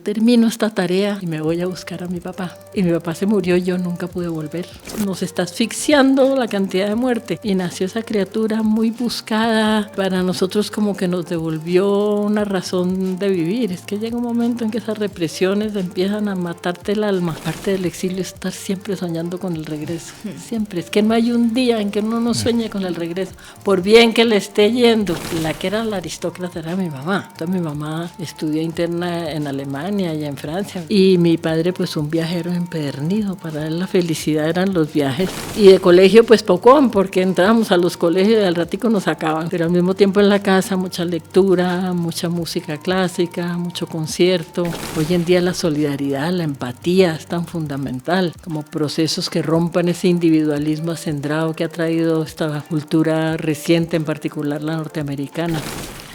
yo termino esta tarea y me voy a buscar a mi papá. Y mi papá se murió y yo nunca pude volver. Nos está asfixiando la cantidad de muerte. Y nació esa criatura muy buscada. Para nosotros como que nos devolvió una razón de vivir. Es que llega un momento en que esas represiones empiezan a matarte el alma. Parte del exilio es estar siempre soñando con el regreso. Siempre. Es que no hay un día en que uno no sueñe con el regreso. Por bien que le esté yendo. La que era la aristócrata era mi mamá. Entonces mi mamá estudió interna en Alemania y en Francia. Y mi padre pues un viajero empedernido. Para él la felicidad eran los viajes. Y de colegio pues poco, porque entrábamos a los colegios y al ratico nos sacaban. Pero al mismo tiempo en la casa mucha lectura, mucha música clásica, mucho concierto. Hoy en día la solidaridad, la empatía es tan fundamental como procesos que rompan ese individualismo acendrado que ha traído esta cultura reciente, en particular la norteamericana.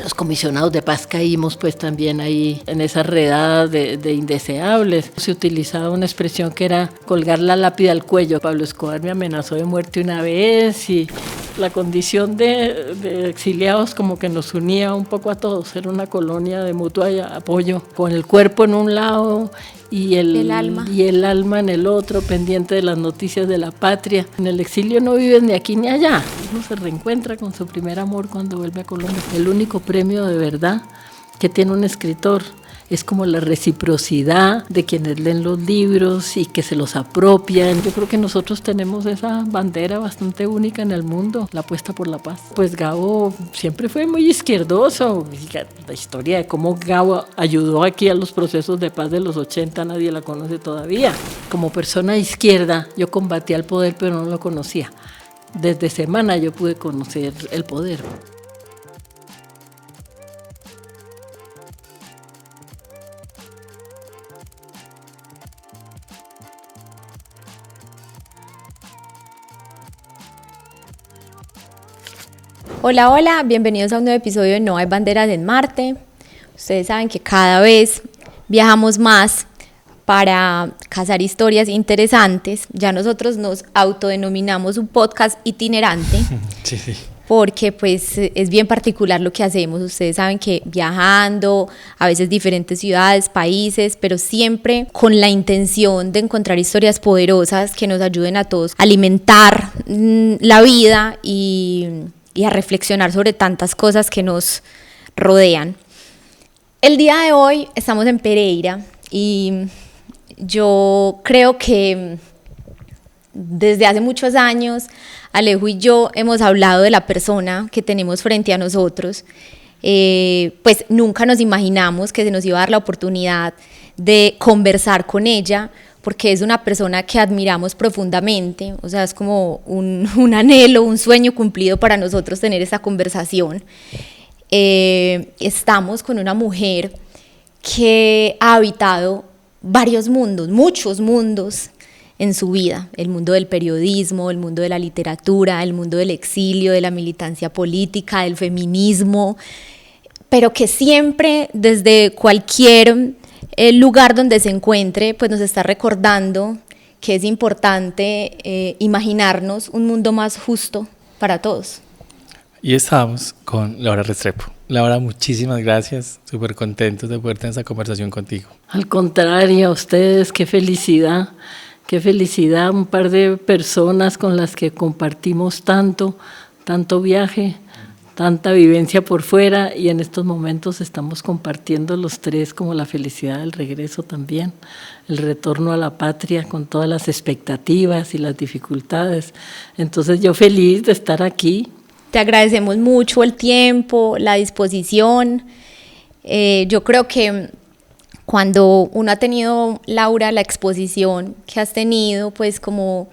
Los comisionados de paz caímos pues también ahí en esa redada de indeseables. Se utilizaba una expresión que era colgar la lápida al cuello. Pablo Escobar me amenazó de muerte una vez y la condición de exiliados como que nos unía un poco a todos. Era una colonia de mutuo apoyo, con el cuerpo en un lado y el alma en el otro, pendiente de las noticias de la patria. En el exilio no vives ni aquí ni allá. Uno se reencuentra con su primer amor cuando vuelve a Colombia. El único premio de verdad que tiene un escritor es como la reciprocidad de quienes leen los libros y que se los apropian. Yo creo que nosotros tenemos esa bandera bastante única en el mundo, la apuesta por la paz. Pues Gabo siempre fue muy izquierdoso. La historia de cómo Gabo ayudó aquí a los procesos de paz de los 80 nadie la conoce todavía. Como persona de izquierda yo combatía el poder pero no lo conocía. Desde Semana yo pude conocer el poder. Hola, hola, bienvenidos a un nuevo episodio de No hay banderas en Marte. Ustedes saben que cada vez viajamos más para cazar historias interesantes. Ya nosotros nos autodenominamos un podcast itinerante. Sí, sí. Porque pues es bien particular lo que hacemos. Ustedes saben que viajando, a veces diferentes ciudades, países, pero siempre con la intención de encontrar historias poderosas que nos ayuden a todos a alimentar la vida y a reflexionar sobre tantas cosas que nos rodean. El día de hoy estamos en Pereira y yo creo que desde hace muchos años Alejo y yo hemos hablado de la persona que tenemos frente a nosotros. Pues nunca nos imaginamos que se nos iba a dar la oportunidad de conversar con ella, porque es una persona que admiramos profundamente. O sea, es como un anhelo, un sueño cumplido para nosotros tener esta conversación. Estamos con una mujer que ha habitado varios mundos, muchos mundos en su vida: el mundo del periodismo, el mundo de la literatura, el mundo del exilio, de la militancia política, del feminismo, pero que siempre desde cualquier lugar donde se encuentre, pues nos está recordando que es importante imaginarnos un mundo más justo para todos. Y estamos con Laura Restrepo. Laura, muchísimas gracias, súper contentos de poder tener esta conversación contigo. Al contrario, a ustedes, qué felicidad, un par de personas con las que compartimos tanto viaje, tanta vivencia por fuera, y en estos momentos estamos compartiendo los tres como la felicidad del regreso también, el retorno a la patria con todas las expectativas y las dificultades. Entonces yo feliz de estar aquí. Te agradecemos mucho el tiempo, la disposición. Yo creo que cuando uno ha tenido, Laura, la exposición que has tenido, pues como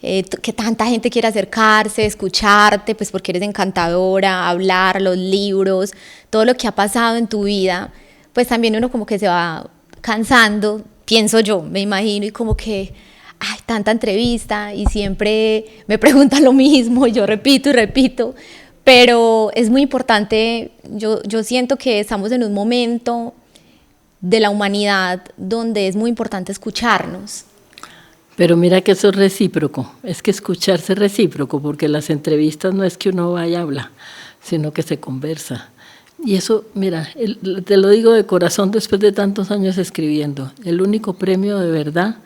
que tanta gente quiere acercarse, escucharte, pues porque eres encantadora, hablar, los libros, todo lo que ha pasado en tu vida, pues también uno como que se va cansando, pienso yo, me imagino, y como que ay, tanta entrevista y siempre me preguntan lo mismo y yo repito y repito, pero es muy importante. Yo siento que estamos en un momento de la humanidad donde es muy importante escucharnos. Pero mira que eso es recíproco, es que escucharse es recíproco, porque las entrevistas no es que uno vaya a hablar, sino que se conversa. Y eso, mira, te lo digo de corazón después de tantos años escribiendo, el único premio de verdad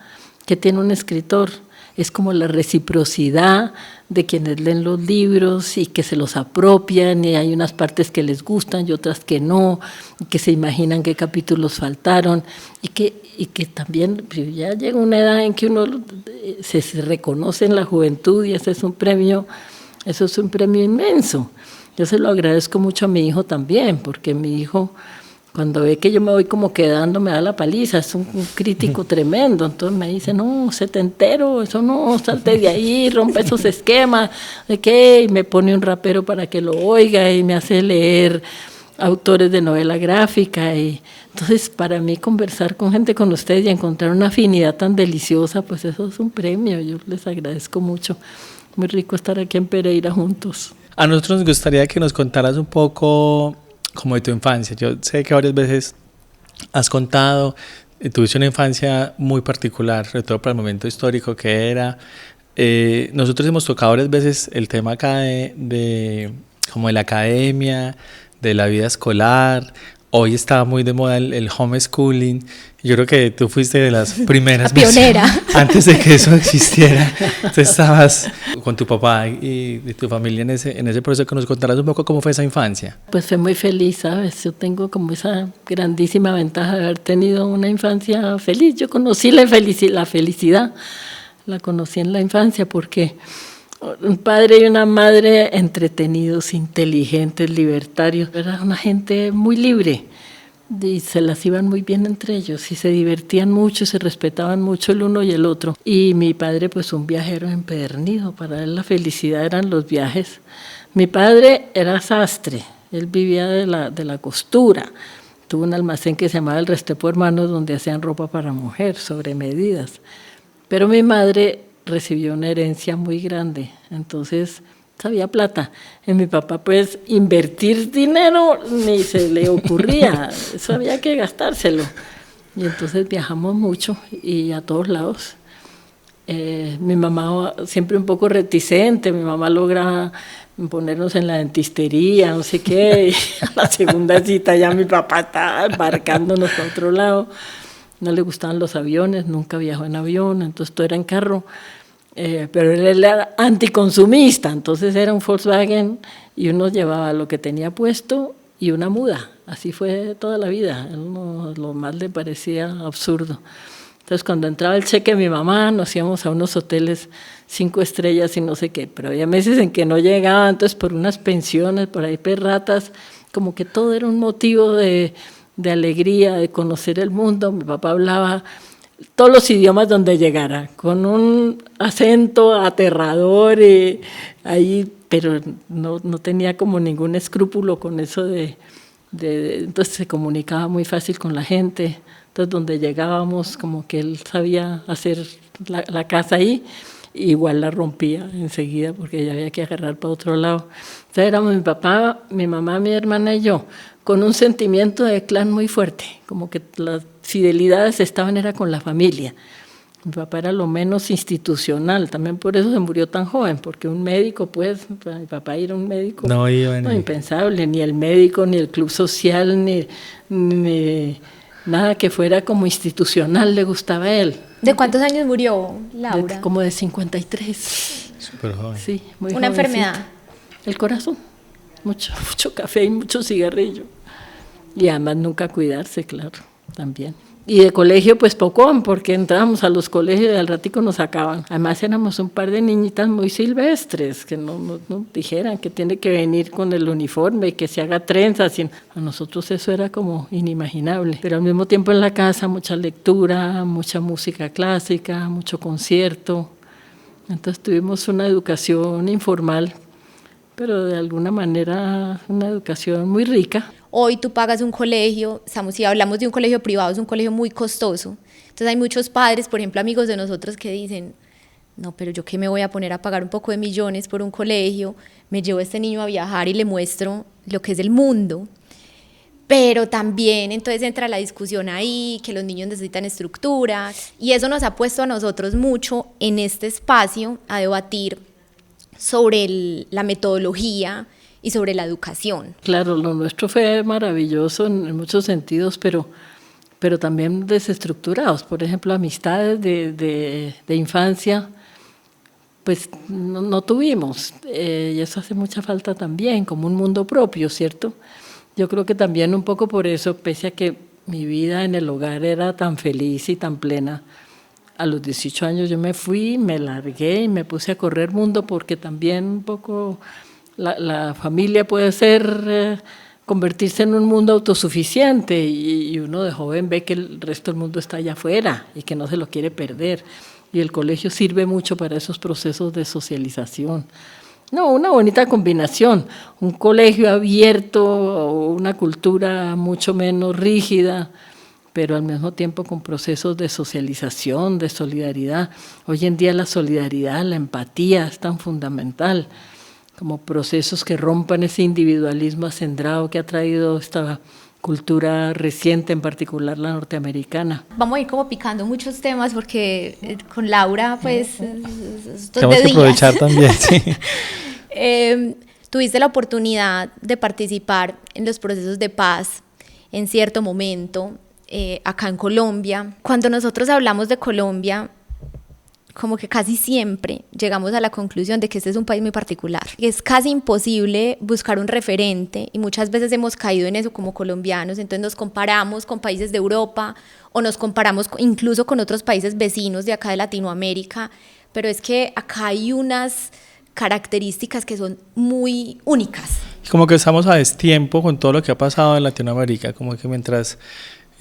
que tiene un escritor es como la reciprocidad de quienes leen los libros y que se los apropian, y hay unas partes que les gustan y otras que no, y que se imaginan qué capítulos faltaron, y que también ya llega una edad en que uno se reconoce en la juventud, y ese es un premio, eso es un premio inmenso. Yo se lo agradezco mucho a mi hijo también, porque mi hijo, cuando ve que yo me voy como quedando, me da la paliza, es un crítico tremendo, entonces me dice, no, setentero, eso no, salte de ahí, rompe esos esquemas, ¿de qué? Y me pone un rapero para que lo oiga, y me hace leer autores de novela gráfica, y entonces para mí conversar con gente con ustedes y encontrar una afinidad tan deliciosa, pues eso es un premio, yo les agradezco mucho, muy rico estar aquí en Pereira juntos. A nosotros nos gustaría que nos contaras un poco como de tu infancia. Yo sé que varias veces has contado, tuviste una infancia muy particular, sobre todo para el momento histórico que era. Nosotros hemos tocado varias veces el tema acá como de la academia, de la vida escolar. Hoy está muy de moda el homeschooling. Yo creo que tú fuiste de las primeras pionera. Antes de que eso existiera. Tú estabas con tu papá y tu familia en ese proceso. Que nos contarás un poco cómo fue esa infancia. Pues fue muy feliz, ¿sabes? Yo tengo como esa grandísima ventaja de haber tenido una infancia feliz. Yo conocí la felicidad, la conocí en la infancia porque un padre y una madre entretenidos, inteligentes, libertarios. Era una gente muy libre y se las iban muy bien entre ellos y se divertían mucho, se respetaban mucho el uno y el otro. Y mi padre, pues un viajero empedernido, para él la felicidad eran los viajes. Mi padre era sastre, él vivía de la costura. Tuvo un almacén que se llamaba El Restrepo Hermanos, donde hacían ropa para mujer, sobre medidas. Pero mi madre recibió una herencia muy grande, entonces sabía plata. En mi papá, pues, invertir dinero ni se le ocurría, eso había que gastárselo. Y entonces viajamos mucho y a todos lados. Mi mamá siempre un poco reticente, mi mamá logra ponernos en la dentistería, no sé qué, y a la segunda cita ya mi papá está embarcándonos para otro lado. No le gustaban los aviones, nunca viajó en avión, entonces todo era en carro. Pero él era anticonsumista, entonces era un Volkswagen y uno llevaba lo que tenía puesto y una muda. Así fue toda la vida, lo más le parecía absurdo. Entonces cuando entraba el cheque de mi mamá nos íbamos a unos hoteles 5 estrellas y no sé qué, pero había meses en que no llegaba, entonces por unas pensiones, por ahí perratas, como que todo era un motivo de alegría, de conocer el mundo. Mi papá hablaba todos los idiomas donde llegara, con un acento aterrador, pero no tenía como ningún escrúpulo con eso entonces se comunicaba muy fácil con la gente, entonces donde llegábamos como que él sabía hacer la casa ahí, igual la rompía enseguida porque ya había que agarrar para otro lado. Entonces éramos mi papá, mi mamá, mi hermana y yo, con un sentimiento de clan muy fuerte, como que las fidelidades era con la familia. Mi papá era lo menos institucional, también por eso se murió tan joven, porque un médico, pues, para mi papá era un médico no, impensable, ni el médico, ni el club social, ni nada que fuera como institucional le gustaba a él. ¿De cuántos años murió Laura? Como de 53. Súper joven. Sí, muy ¿Una jovencita. enfermedad? El corazón, mucho café y mucho cigarrillo. Y además nunca cuidarse, claro, también. Y de colegio, pues poco, porque entrábamos a los colegios y al ratico nos sacaban. Además éramos un par de niñitas muy silvestres, que no dijeran que tiene que venir con el uniforme y que se haga trenzas. A nosotros eso era como inimaginable. Pero al mismo tiempo en la casa mucha lectura, mucha música clásica, mucho concierto. Entonces tuvimos una educación informal, pero de alguna manera una educación muy rica. Hoy tú pagas un colegio, si hablamos de un colegio privado, es un colegio muy costoso. Entonces hay muchos padres, por ejemplo, amigos de nosotros que dicen, no, pero yo qué me voy a poner a pagar un poco de millones por un colegio, me llevo a este niño a viajar y le muestro lo que es el mundo. Pero también entonces entra la discusión ahí, que los niños necesitan estructura, y eso nos ha puesto a nosotros mucho en este espacio a debatir sobre la metodología y sobre la educación. Claro, lo nuestro fue maravilloso en muchos sentidos, pero también desestructurados. Por ejemplo, amistades de infancia, pues no tuvimos, y eso hace mucha falta también, como un mundo propio, ¿cierto? Yo creo que también un poco por eso, pese a que mi vida en el hogar era tan feliz y tan plena, a los 18 años yo me fui, me largué y me puse a correr mundo, porque también un poco la familia puede ser, convertirse en un mundo autosuficiente, y uno de joven ve que el resto del mundo está allá afuera y que no se lo quiere perder. Y el colegio sirve mucho para esos procesos de socialización. No, una bonita combinación, un colegio abierto, una cultura mucho menos rígida, pero al mismo tiempo con procesos de socialización, de solidaridad. Hoy en día la solidaridad, la empatía es tan fundamental, como procesos que rompan ese individualismo acendrado que ha traído esta cultura reciente, en particular la norteamericana. Vamos a ir como picando muchos temas porque con Laura pues tenemos que aprovechar también, sí. Tuviste la oportunidad de participar en los procesos de paz en cierto momento acá en Colombia. Cuando nosotros hablamos de Colombia, como que casi siempre llegamos a la conclusión de que este es un país muy particular. Es casi imposible buscar un referente y muchas veces hemos caído en eso como colombianos, entonces nos comparamos con países de Europa o nos comparamos incluso con otros países vecinos de acá de Latinoamérica, pero es que acá hay unas características que son muy únicas. Como que estamos a destiempo con todo lo que ha pasado en Latinoamérica, como que mientras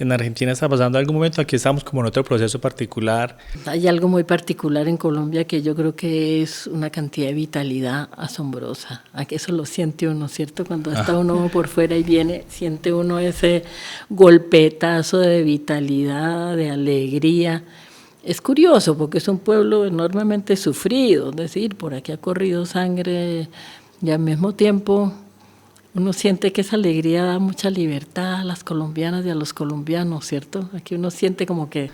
en Argentina está pasando algún momento, aquí estamos como en otro proceso particular. Hay algo muy particular en Colombia que yo creo que es una cantidad de vitalidad asombrosa. Aquí eso lo siente uno, ¿cierto? Cuando está uno por fuera y viene, siente uno ese golpetazo de vitalidad, de alegría. Es curioso porque es un pueblo enormemente sufrido, es decir, por aquí ha corrido sangre y al mismo tiempo uno siente que esa alegría da mucha libertad a las colombianas y a los colombianos, ¿cierto? Aquí uno siente como que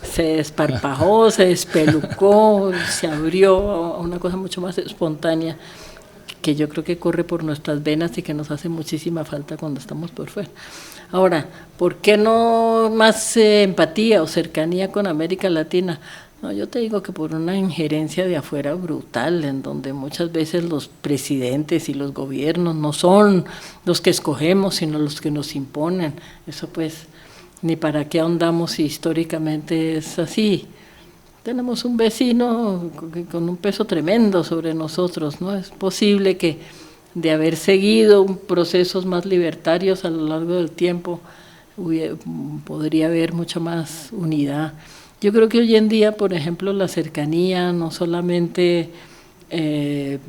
se desparpajó, se despelucó, se abrió a una cosa mucho más espontánea que yo creo que corre por nuestras venas y que nos hace muchísima falta cuando estamos por fuera. Ahora, ¿por qué no más empatía o cercanía con América Latina? No, yo te digo que por una injerencia de afuera brutal, en donde muchas veces los presidentes y los gobiernos no son los que escogemos, sino los que nos imponen. Eso pues, ni para qué ahondamos si históricamente es así. Tenemos un vecino con un peso tremendo sobre nosotros, ¿no? Es posible que de haber seguido procesos más libertarios a lo largo del tiempo, podría haber mucha más unidad. Yo creo que hoy en día, por ejemplo, la cercanía, no solamente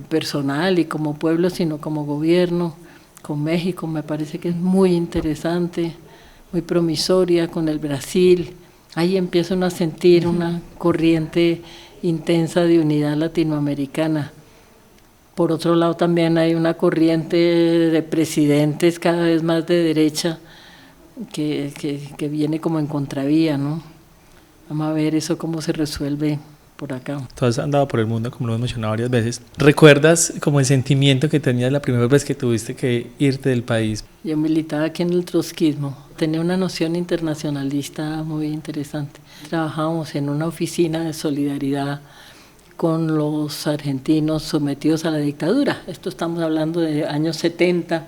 personal y como pueblo, sino como gobierno, con México, me parece que es muy interesante, muy promisoria, con el Brasil. Ahí empieza uno a sentir una corriente intensa de unidad latinoamericana. Por otro lado, también hay una corriente de presidentes cada vez más de derecha que viene como en contravía, ¿no? Vamos a ver eso cómo se resuelve por acá. Tú has andado por el mundo, como lo hemos mencionado varias veces. ¿Recuerdas como el sentimiento que tenías la primera vez que tuviste que irte del país? Yo militaba aquí en el trotskismo. Tenía una noción internacionalista muy interesante. Trabajábamos en una oficina de solidaridad con los argentinos sometidos a la dictadura. Esto estamos hablando de años 70,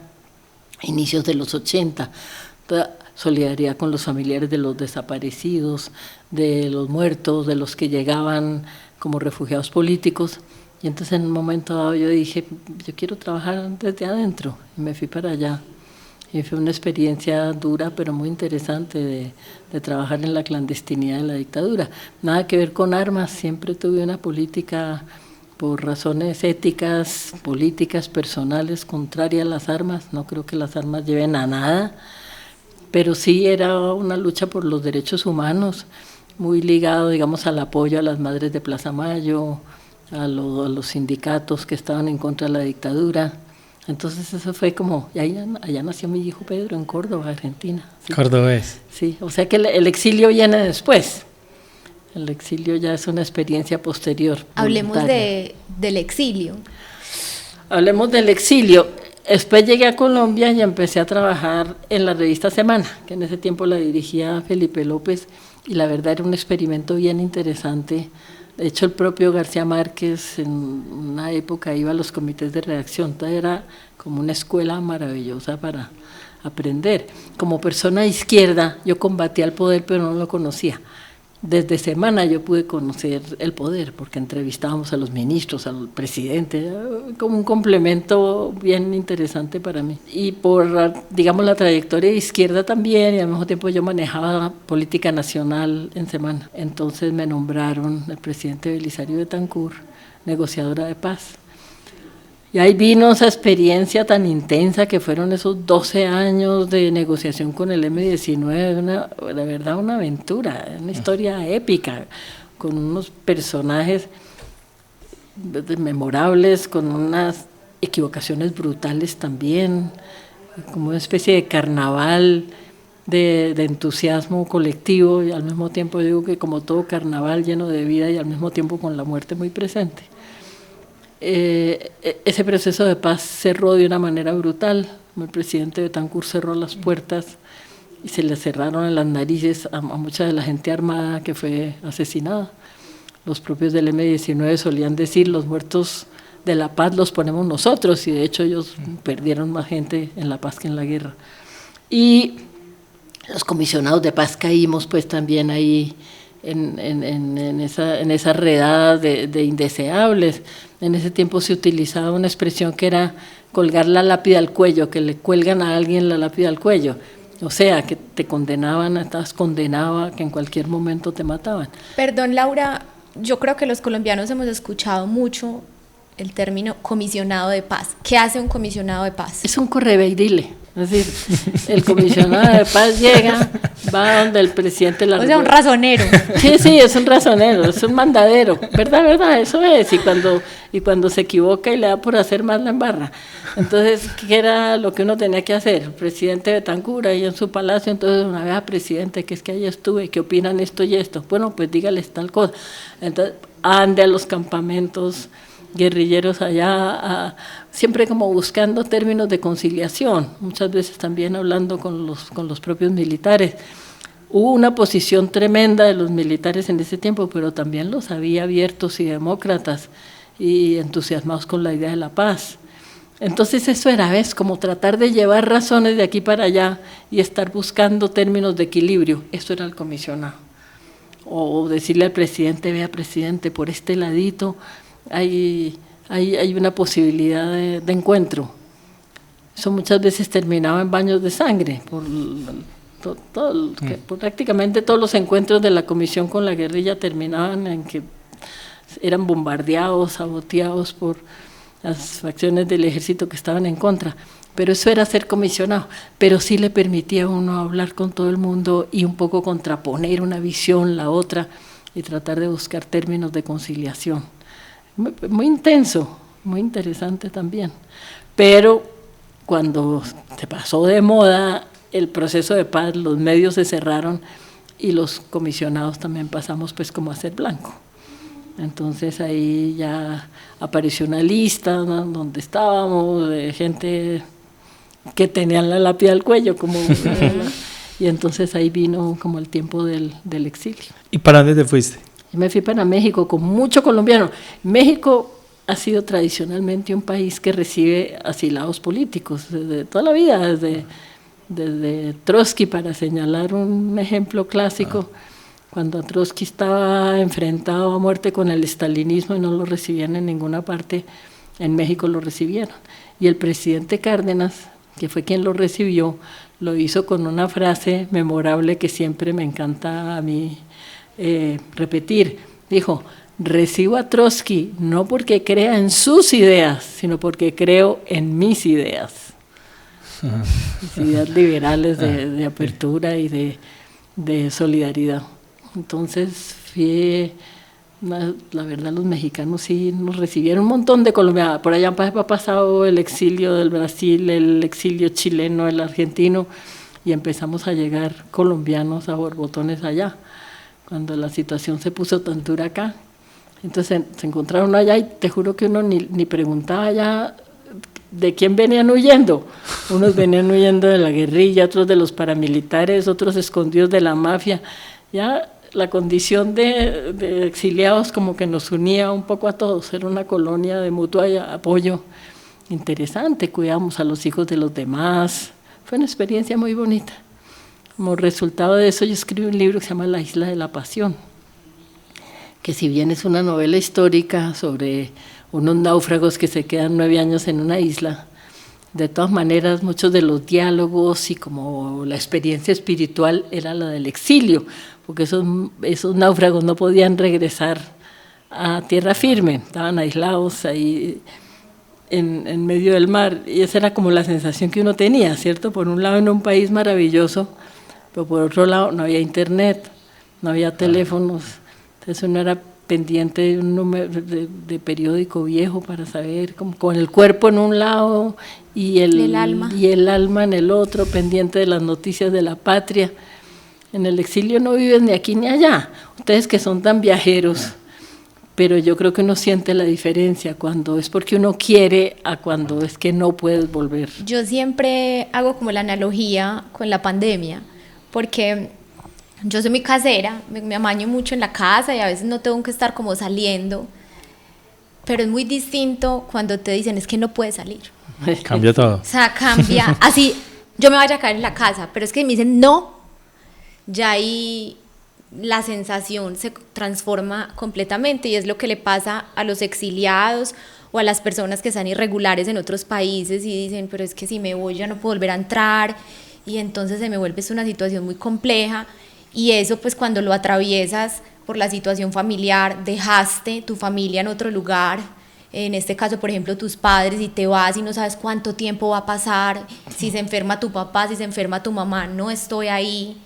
inicios de los 80. Toda solidaridad con los familiares de los desaparecidos, de los muertos, de los que llegaban como refugiados políticos. Y entonces en un momento dado yo dije, yo quiero trabajar desde adentro, y me fui para allá. Y fue una experiencia dura, pero muy interesante de trabajar en la clandestinidad de la dictadura. Nada que ver con armas, siempre tuve una política por razones éticas, políticas, personales, contraria a las armas. No creo que las armas lleven a nada, pero sí era una lucha por los derechos humanos, muy ligado, digamos, al apoyo a las madres de Plaza Mayo, a los sindicatos que estaban en contra de la dictadura. Entonces eso fue como, y allá nació mi hijo Pedro, en Córdoba, Argentina. ¿Sí? Cordobés. Sí, o sea que el exilio viene después. El exilio ya es una experiencia posterior. Hablemos del exilio. Hablemos del exilio. Después llegué a Colombia y empecé a trabajar en la revista Semana, que en ese tiempo la dirigía Felipe López, y la verdad era un experimento bien interesante. De hecho, el propio García Márquez en una época iba a los comités de redacción, entonces era como una escuela maravillosa para aprender. Como persona de izquierda, yo combatía el poder, pero no lo conocía. Desde Semana yo pude conocer el poder, porque entrevistábamos a los ministros, al presidente, como un complemento bien interesante para mí. Y por, digamos, la trayectoria de izquierda también, y al mismo tiempo yo manejaba política nacional en Semana. Entonces me nombraron el presidente Belisario Betancur, negociadora de paz. Y ahí vino esa experiencia tan intensa que fueron esos 12 años de negociación con el M-19, la verdad una aventura, una historia épica, con unos personajes memorables, con unas equivocaciones brutales también, como una especie de carnaval de entusiasmo colectivo, y al mismo tiempo digo que como todo carnaval lleno de vida y al mismo tiempo con la muerte muy presente. Ese proceso de paz cerró de una manera brutal. El presidente Betancur cerró las puertas y se le cerraron en las narices a mucha de la gente armada que fue asesinada. Los propios del M-19 solían decir: los muertos de la paz los ponemos nosotros, y de hecho ellos perdieron más gente en la paz que en la guerra. Y los comisionados de paz caímos pues también ahí en esa redada de indeseables. En ese tiempo se utilizaba una expresión que era colgar la lápida al cuello, que le cuelgan a alguien la lápida al cuello. O sea, que te condenaban, estabas condenado, que en cualquier momento te mataban. Perdón, Laura, yo creo que los colombianos hemos escuchado mucho el término comisionado de paz. ¿Qué hace un comisionado de paz? Es un correveidile. Es decir, el comisionado de paz llega, va donde el presidente la... O sea, un razonero. Sí, es un razonero, es un mandadero. ¿Verdad? Eso es. Y cuando se equivoca y le da por hacer más la embarra. Entonces, ¿qué era lo que uno tenía que hacer? El presidente Betancur ahí en su palacio, entonces una vez, presidente, que es que ahí estuve, ¿qué opinan esto y esto? Bueno, pues dígales tal cosa. Entonces, ande a los campamentos guerrilleros allá, siempre como buscando términos de conciliación, muchas veces también hablando con los propios militares. Hubo una posición tremenda de los militares en ese tiempo, pero también los había abiertos y demócratas y entusiasmados con la idea de la paz. Entonces eso era, ¿ves? Como tratar de llevar razones de aquí para allá y estar buscando términos de equilibrio. Eso era el comisionado. O decirle al presidente: vea, presidente, por este ladito hay una posibilidad de encuentro. Eso muchas veces terminaba en baños de sangre, prácticamente todos los encuentros de la comisión con la guerrilla terminaban en que eran bombardeados, saboteados por las facciones del ejército que estaban en contra. Pero eso era ser comisionado, pero sí le permitía a uno hablar con todo el mundo y un poco contraponer una visión, la otra, y tratar de buscar términos de conciliación. Muy intenso, muy interesante también. Pero cuando se pasó de moda el proceso de paz, los medios se cerraron y los comisionados también pasamos pues como a ser blanco. Entonces ahí ya apareció una lista, ¿no?, donde estábamos, de gente que tenía la lápida al cuello, como y entonces ahí vino como el tiempo del exilio. ¿Y para dónde te fuiste? Yo me fui para México con mucho colombiano. México ha sido tradicionalmente un país que recibe asilados políticos desde toda la vida, desde Trotsky, para señalar un ejemplo clásico. Cuando Trotsky estaba enfrentado a muerte con el estalinismo y no lo recibían en ninguna parte, en México lo recibieron. Y el presidente Cárdenas, que fue quien lo recibió, lo hizo con una frase memorable que siempre me encanta a mí repetir. Dijo: recibo a Trotsky no porque crea en sus ideas, sino porque creo en mis ideas. Ideas liberales de apertura y de solidaridad. Entonces, la verdad, los mexicanos sí nos recibieron un montón de colombianos. Por allá ha pasado el exilio del Brasil, el exilio chileno, el argentino, y empezamos a llegar colombianos a borbotones allá, cuando la situación se puso tan dura acá. Entonces se encontraron allá y te juro que uno ni preguntaba ya ¿de quién venían huyendo? Unos venían huyendo de la guerrilla, otros de los paramilitares, otros escondidos de la mafia. Ya la condición de exiliados como que nos unía un poco a todos, era una colonia de mutuo apoyo interesante, cuidábamos a los hijos de los demás, fue una experiencia muy bonita. Como resultado de eso yo escribí un libro que se llama La Isla de la Pasión, que si bien es una novela histórica sobre unos náufragos que se quedan 9 años en una isla, de todas maneras muchos de los diálogos y como la experiencia espiritual era la del exilio, porque esos náufragos no podían regresar a tierra firme, estaban aislados ahí en medio del mar, y esa era como la sensación que uno tenía, ¿cierto? Por un lado en un país maravilloso, pero por otro lado no había internet, no había teléfonos, entonces uno era pendiente de un número de periódico viejo para saber, como con el cuerpo en un lado y el alma en el otro, pendiente de las noticias de la patria. En el exilio no vives ni aquí ni allá, ustedes que son tan viajeros, pero yo creo que uno siente la diferencia cuando es porque uno quiere a cuando es que no puedes volver. Yo siempre hago como la analogía con la pandemia, porque yo soy muy casera, me amaño mucho en la casa y a veces no tengo que estar como saliendo, pero es muy distinto cuando te dicen es que no puedes salir. Cambia todo. O sea, cambia, así yo me vaya a caer en la casa, pero es que me dicen no, ya ahí la sensación se transforma completamente y es lo que le pasa a los exiliados o a las personas que están irregulares en otros países y dicen, pero es que si me voy ya no puedo volver a entrar y entonces se me vuelve una situación muy compleja. Y eso pues cuando lo atraviesas por la situación familiar, dejaste tu familia en otro lugar, en este caso por ejemplo tus padres, y te vas y no sabes cuánto tiempo va a pasar, si se enferma tu papá, si se enferma tu mamá, no estoy ahí,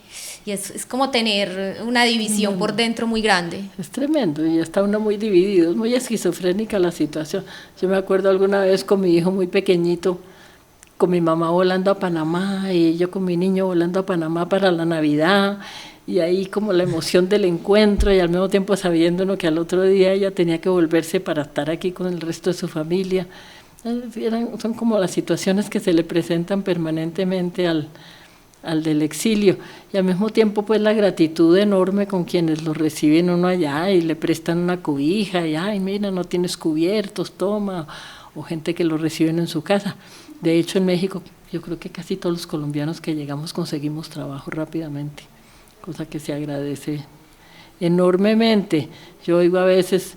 y es como tener una división por dentro muy grande. Es tremendo, y está uno muy dividido, es muy esquizofrénica la situación. Yo me acuerdo alguna vez con mi hijo muy pequeñito, con mi mamá volando a Panamá y yo con mi niño volando a Panamá para la Navidad, y ahí como la emoción del encuentro y al mismo tiempo sabiendo que al otro día ella tenía que volverse para estar aquí con el resto de su familia. Son como las situaciones que se le presentan permanentemente al del exilio, y al mismo tiempo pues la gratitud enorme con quienes lo reciben uno allá y le prestan una cobija y ay mira no tienes cubiertos, toma, o gente que lo reciben en su casa. De hecho en México yo creo que casi todos los colombianos que llegamos conseguimos trabajo rápidamente, cosa que se agradece enormemente. Yo oigo a veces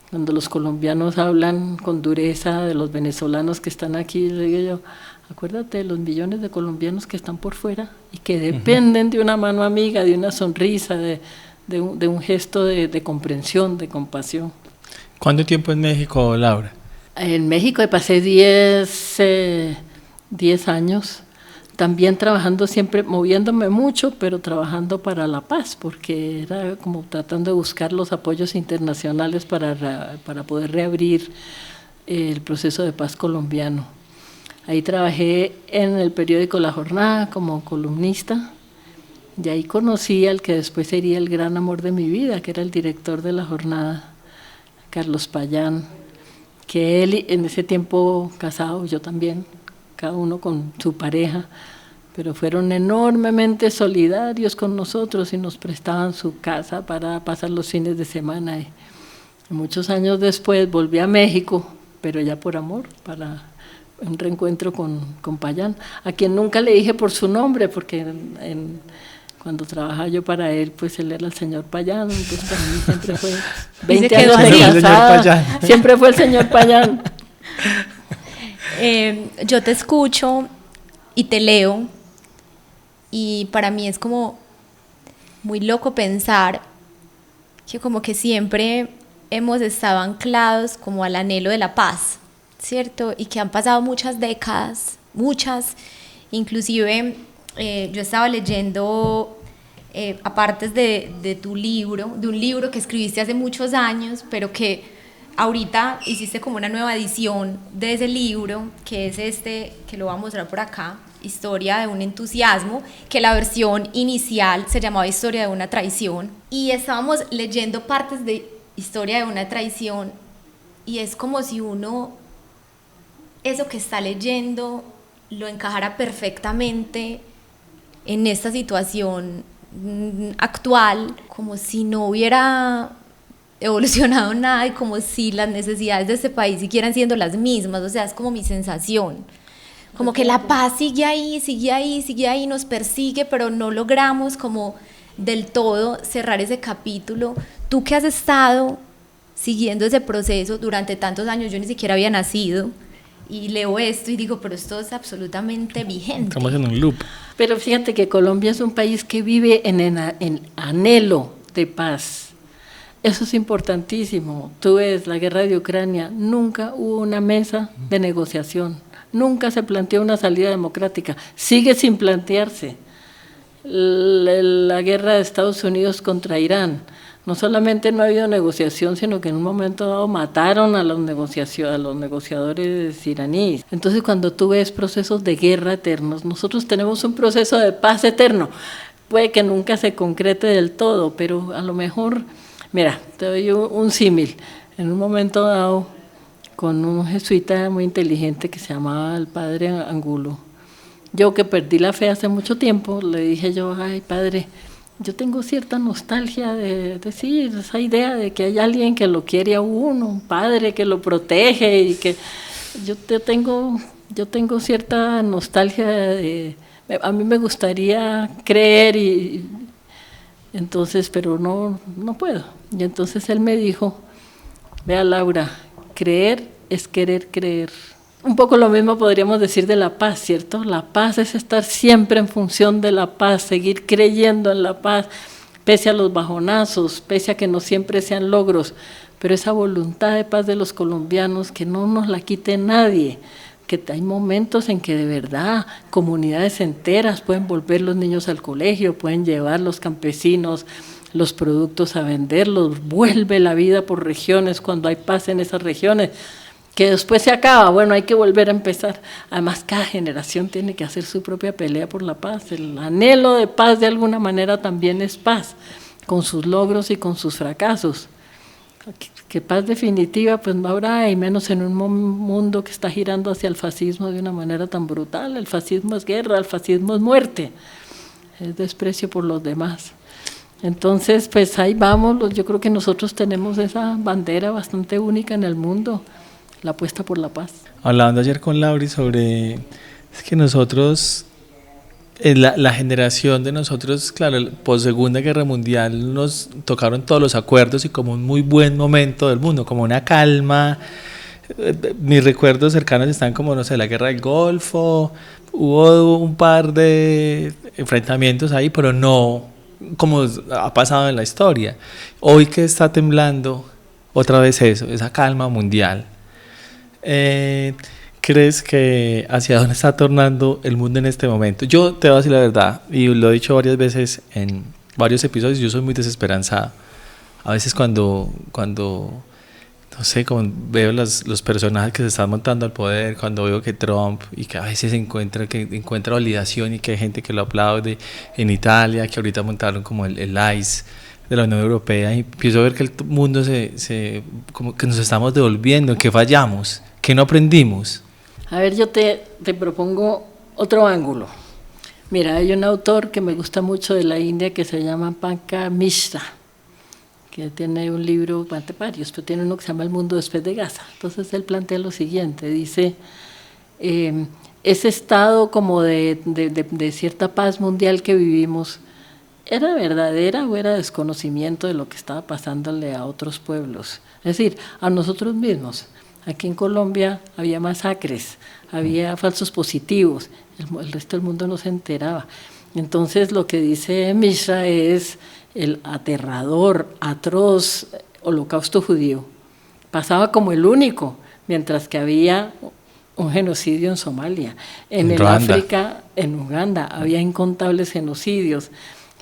cuando los colombianos hablan con dureza de los venezolanos que están aquí, le digo yo, acuérdate de los millones de colombianos que están por fuera y que dependen de una mano amiga, de una sonrisa, de un gesto de comprensión, de compasión. ¿Cuánto tiempo en México, Laura? En México pasé 10 años, también trabajando siempre, moviéndome mucho, pero trabajando para la paz, porque era como tratando de buscar los apoyos internacionales para poder reabrir el proceso de paz colombiano. Ahí trabajé en el periódico La Jornada como columnista, y ahí conocí al que después sería el gran amor de mi vida, que era el director de La Jornada, Carlos Payán, que él en ese tiempo casado, yo también, cada uno con su pareja, pero fueron enormemente solidarios con nosotros y nos prestaban su casa para pasar los fines de semana. Y muchos años después volví a México, pero ya por amor, para un reencuentro con Payán, a quien nunca le dije por su nombre, porque cuando trabajaba yo para él, pues él era el señor Payán, entonces para mí siempre fue 20 años de casada, siempre fue el señor Payán. Yo te escucho y te leo, y para mí es como muy loco pensar que como que siempre hemos estado anclados como al anhelo de la paz, ¿cierto? Y que han pasado muchas décadas, inclusive yo estaba leyendo apartes de tu libro, de un libro que escribiste hace muchos años, pero que ahorita hiciste como una nueva edición de ese libro, que es este, que lo voy a mostrar por acá, Historia de un entusiasmo, que la versión inicial se llamaba Historia de una traición, y estábamos leyendo partes de Historia de una traición, y es como si uno eso que está leyendo lo encajara perfectamente en esta situación actual, como si no hubiera evolucionado nada y como si las necesidades de este país siguieran siendo las mismas. O sea, es como mi sensación, como que la paz sigue ahí, nos persigue, pero no logramos como del todo cerrar ese capítulo. Tú que has estado siguiendo ese proceso durante tantos años, yo ni siquiera había nacido, y leo esto y digo, pero esto es absolutamente vigente. Estamos en un loop. Pero fíjate que Colombia es un país que vive en anhelo de paz. Eso es importantísimo. Tú ves la guerra de Ucrania, nunca hubo una mesa de negociación, nunca se planteó una salida democrática, sigue sin plantearse. La guerra de Estados Unidos contra Irán, no solamente no ha habido negociación, sino que en un momento dado mataron a los negociadores iraníes. Entonces, cuando tú ves procesos de guerra eternos, nosotros tenemos un proceso de paz eterno. Puede que nunca se concrete del todo, pero a lo mejor, mira, te doy un símil. En un momento dado, con un jesuita muy inteligente que se llamaba el padre Angulo, yo que perdí la fe hace mucho tiempo, le dije yo, ay padre, yo tengo cierta nostalgia de decir esa idea de que hay alguien que lo quiere a uno, un padre que lo protege, y que yo tengo cierta nostalgia a mí me gustaría creer, y entonces, pero no puedo. Y entonces él me dijo, vea Laura, creer es querer creer. Un poco lo mismo podríamos decir de la paz, ¿cierto? La paz es estar siempre en función de la paz, seguir creyendo en la paz, pese a los bajonazos, pese a que no siempre sean logros, pero esa voluntad de paz de los colombianos, que no nos la quite nadie, que hay momentos en que de verdad comunidades enteras pueden volver los niños al colegio, pueden llevar los campesinos los productos a venderlos, vuelve la vida por regiones cuando hay paz en esas regiones, que después se acaba, bueno, hay que volver a empezar. Además, cada generación tiene que hacer su propia pelea por la paz. El anhelo de paz de alguna manera también es paz, con sus logros y con sus fracasos. Que paz definitiva pues no habrá, y menos en un mundo que está girando hacia el fascismo de una manera tan brutal. El fascismo es guerra, el fascismo es muerte, es desprecio por los demás. Entonces, pues ahí vamos. Yo creo que nosotros tenemos esa bandera bastante única en el mundo, la apuesta por la paz. Hablando ayer con Lauri sobre, es que nosotros, la generación de nosotros, claro, post Segunda Guerra Mundial nos tocaron todos los acuerdos y como un muy buen momento del mundo, como una calma. Mis recuerdos cercanos están como, no sé, la Guerra del Golfo, hubo un par de enfrentamientos ahí, pero no como ha pasado en la historia. Hoy que está temblando otra vez eso, esa calma mundial. ¿Crees que hacia dónde está tornando el mundo en este momento? Yo te voy a decir la verdad, y lo he dicho varias veces en varios episodios, yo soy muy desesperanzado. A veces cuando no sé, como veo los personajes que se están montando al poder, cuando veo que Trump, y que a veces encuentra validación y que hay gente que lo aplaude en Italia, que ahorita montaron como el ICE de la Unión Europea, y empiezo a ver que el mundo como que nos estamos devolviendo, que fallamos, que no aprendimos. A ver, yo te propongo otro ángulo. Mira, hay un autor que me gusta mucho de la India que se llama Pankaj Mishra, que tiene un libro, varios, pero tiene uno que se llama El mundo después de Gaza. Entonces él plantea lo siguiente, dice, ese estado como de cierta paz mundial que vivimos, ¿era verdadera o era desconocimiento de lo que estaba pasándole a otros pueblos? Es decir, a nosotros mismos. Aquí en Colombia había masacres, había falsos positivos, el resto del mundo no se enteraba. Entonces lo que dice Mishra es el aterrador, atroz holocausto judío. Pasaba como el único, mientras que había un genocidio en Somalia, en el África, en Uganda, había incontables genocidios.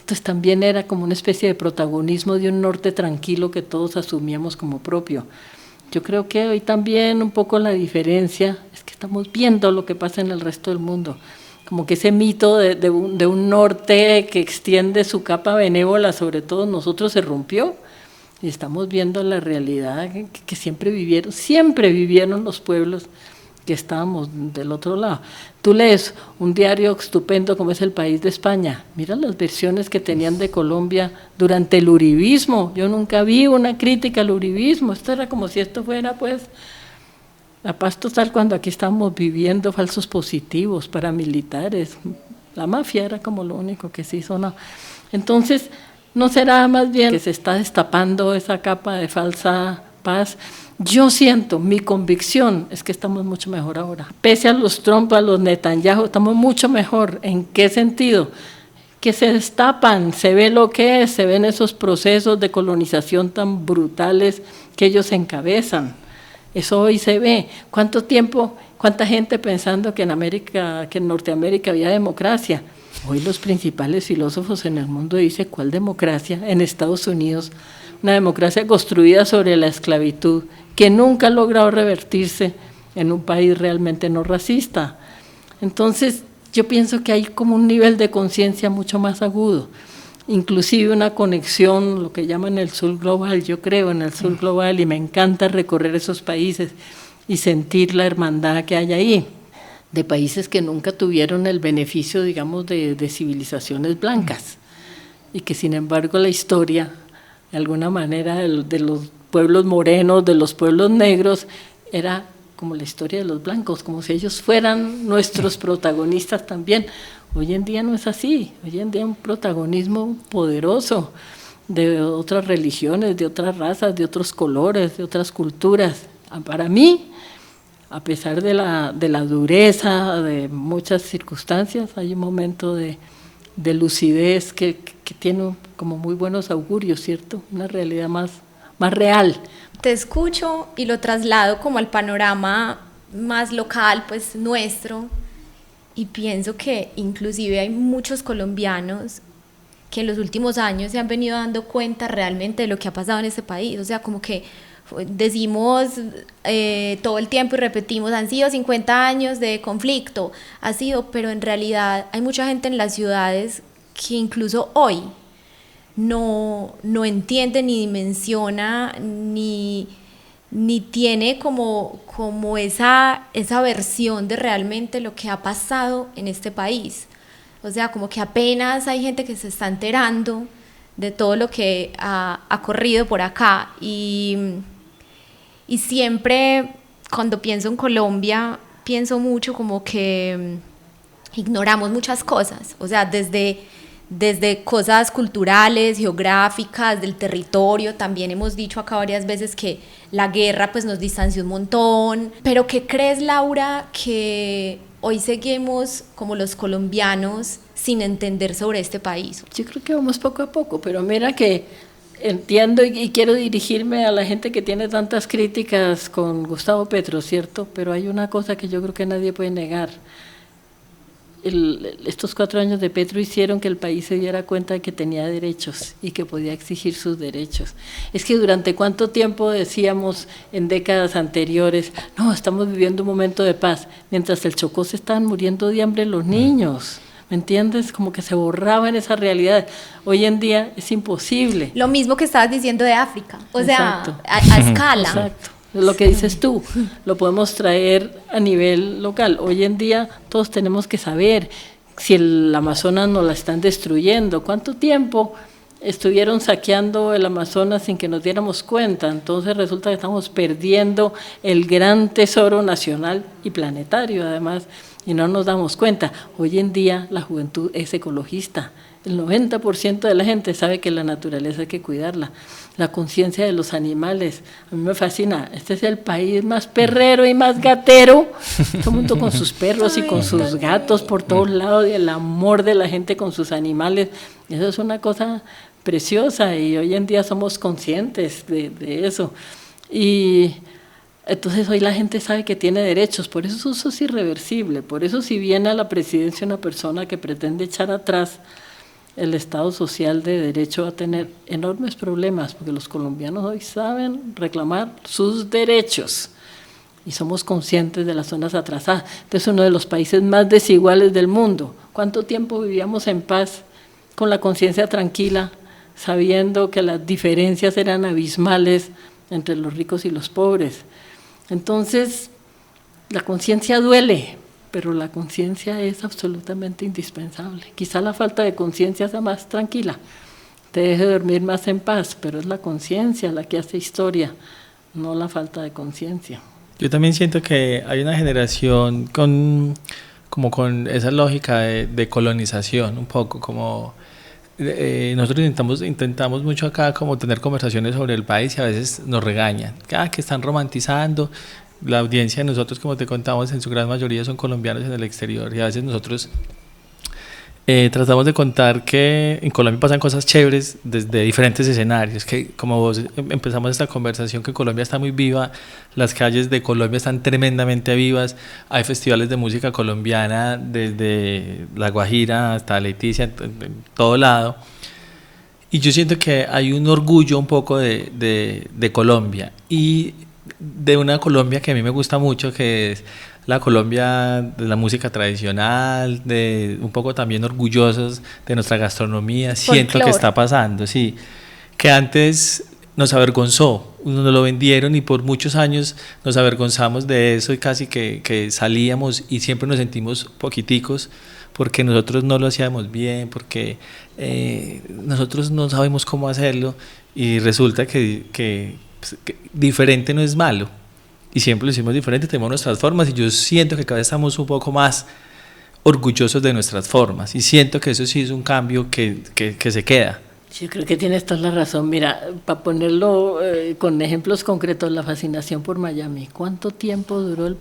Entonces también era como una especie de protagonismo de un norte tranquilo que todos asumíamos como propio. Yo creo que hoy también un poco la diferencia es que estamos viendo lo que pasa en el resto del mundo, como que ese mito de un norte que extiende su capa benévola sobre todos nosotros se rompió, y estamos viendo la realidad que siempre vivieron los pueblos que estábamos del otro lado. Tú lees un diario estupendo como es El País de España, mira las versiones que tenían de Colombia durante el uribismo. Yo nunca vi una crítica al uribismo, esto era como si esto fuera pues la paz total, cuando aquí estamos viviendo falsos positivos, paramilitares, la mafia era como lo único que se hizo, ¿no? Entonces, ¿no será más bien que se está destapando esa capa de falsa paz? Yo siento, mi convicción es que estamos mucho mejor ahora. Pese a los Trump, a los Netanyahu, estamos mucho mejor. ¿En qué sentido? Que se destapan, se ve lo que es, se ven esos procesos de colonización tan brutales que ellos encabezan. Eso hoy se ve. ¿Cuánto tiempo, cuánta gente pensando que en América, que en Norteamérica había democracia? Hoy los principales filósofos en el mundo dicen, ¿cuál democracia? En Estados Unidos, una democracia construida sobre la esclavitud, que nunca ha logrado revertirse en un país realmente no racista. Entonces, yo pienso que hay como un nivel de conciencia mucho más agudo, inclusive una conexión, lo que llaman el sur global. Yo creo en el sur global y me encanta recorrer esos países y sentir la hermandad que hay ahí, de países que nunca tuvieron el beneficio, digamos, de civilizaciones blancas, y que sin embargo la historia, de alguna manera, de los pueblos morenos, de los pueblos negros, era como la historia de los blancos, como si ellos fueran nuestros protagonistas también. Hoy en día no es así, hoy en día hay un protagonismo poderoso de otras religiones, de otras razas, de otros colores, de otras culturas. Para mí, a pesar de la dureza de muchas circunstancias, hay un momento de lucidez que tiene como muy buenos augurios, ¿cierto? Una realidad más real. Te escucho y lo traslado como al panorama más local, pues nuestro, y pienso que inclusive hay muchos colombianos que en los últimos años se han venido dando cuenta realmente de lo que ha pasado en este país. O sea, como que decimos todo el tiempo y repetimos, han sido 50 años de conflicto, ha sido, pero en realidad hay mucha gente en las ciudades que incluso hoy no entiende ni dimensiona ni tiene como esa versión de realmente lo que ha pasado en este país. O sea, como que apenas hay gente que se está enterando de todo lo que ha corrido por acá, y siempre cuando pienso en Colombia pienso mucho como que ignoramos muchas cosas, o sea, desde cosas culturales, geográficas, del territorio. También hemos dicho acá varias veces que la guerra pues nos distanció un montón. Pero ¿qué crees, Laura, que hoy seguimos como los colombianos sin entender sobre este país? Yo creo que vamos poco a poco, pero mira que entiendo y quiero dirigirme a la gente que tiene tantas críticas con Gustavo Petro, ¿cierto? Pero hay una cosa que yo creo que nadie puede negar. Estos 4 años de Petro hicieron que el país se diera cuenta de que tenía derechos y que podía exigir sus derechos. Es que durante cuánto tiempo decíamos en décadas anteriores, no, estamos viviendo un momento de paz, mientras el Chocó se estaban muriendo de hambre los niños. ¿Me entiendes? Como que se borraba en esa realidad. Hoy en día es imposible. Lo mismo que estabas diciendo de África, o Exacto. sea, a escala. Exacto. Lo que dices tú, lo podemos traer a nivel local. Hoy en día todos tenemos que saber si el Amazonas nos la están destruyendo, cuánto tiempo estuvieron saqueando el Amazonas sin que nos diéramos cuenta. Entonces resulta que estamos perdiendo el gran tesoro nacional y planetario además, y no nos damos cuenta. Hoy en día la juventud es ecologista. El 90% de la gente sabe que la naturaleza hay que cuidarla. La conciencia de los animales, a mí me fascina. Este es el país más perrero y más gatero. Todo el mundo con sus perros y con sus gatos por todos lados, y el amor de la gente con sus animales. Eso es una cosa preciosa, y hoy en día somos conscientes de eso. Y entonces hoy la gente sabe que tiene derechos, por eso eso es irreversible. Por eso si viene a la presidencia una persona que pretende echar atrás el Estado social de derecho, va a tener enormes problemas, porque los colombianos hoy saben reclamar sus derechos y somos conscientes de las zonas atrasadas. Este es uno de los países más desiguales del mundo. ¿Cuánto tiempo vivíamos en paz, con la conciencia tranquila, sabiendo que las diferencias eran abismales entre los ricos y los pobres? Entonces, La conciencia duele, pero la conciencia es absolutamente indispensable. Quizá la falta de conciencia sea más tranquila, te deje dormir más en paz, pero es la conciencia la que hace historia, no la falta de conciencia. Yo también siento que hay una generación como con esa lógica de colonización, un poco como nosotros intentamos mucho acá como tener conversaciones sobre el país y a veces nos regañan, que están romantizando. La audiencia de nosotros, como te contamos, en su gran mayoría son colombianos en el exterior y a veces nosotros tratamos de contar que en Colombia pasan cosas chéveres desde diferentes escenarios, que como vos empezamos esta conversación, que Colombia está muy viva, las calles de Colombia están tremendamente vivas, hay festivales de música colombiana desde La Guajira hasta Leticia, en todo lado, y yo siento que hay un orgullo un poco de Colombia y de una Colombia que a mí me gusta mucho, que es la Colombia de la música tradicional, de un poco también orgullosos de nuestra gastronomía. Siento que está pasando, sí, que antes nos avergonzó, nos lo vendieron y por muchos años nos avergonzamos de eso y casi que salíamos y siempre nos sentimos poquiticos porque nosotros no lo hacíamos bien, porque nosotros no sabemos cómo hacerlo y resulta que diferente no es malo. Y siempre lo hicimos diferente, tenemos nuestras formas y yo siento que cada vez estamos un poco más orgullosos de nuestras formas y siento que eso sí es un cambio que se queda. Yo creo que tienes toda la razón. Mira, para ponerlo con ejemplos concretos, la fascinación por Miami. ¿Cuánto tiempo duró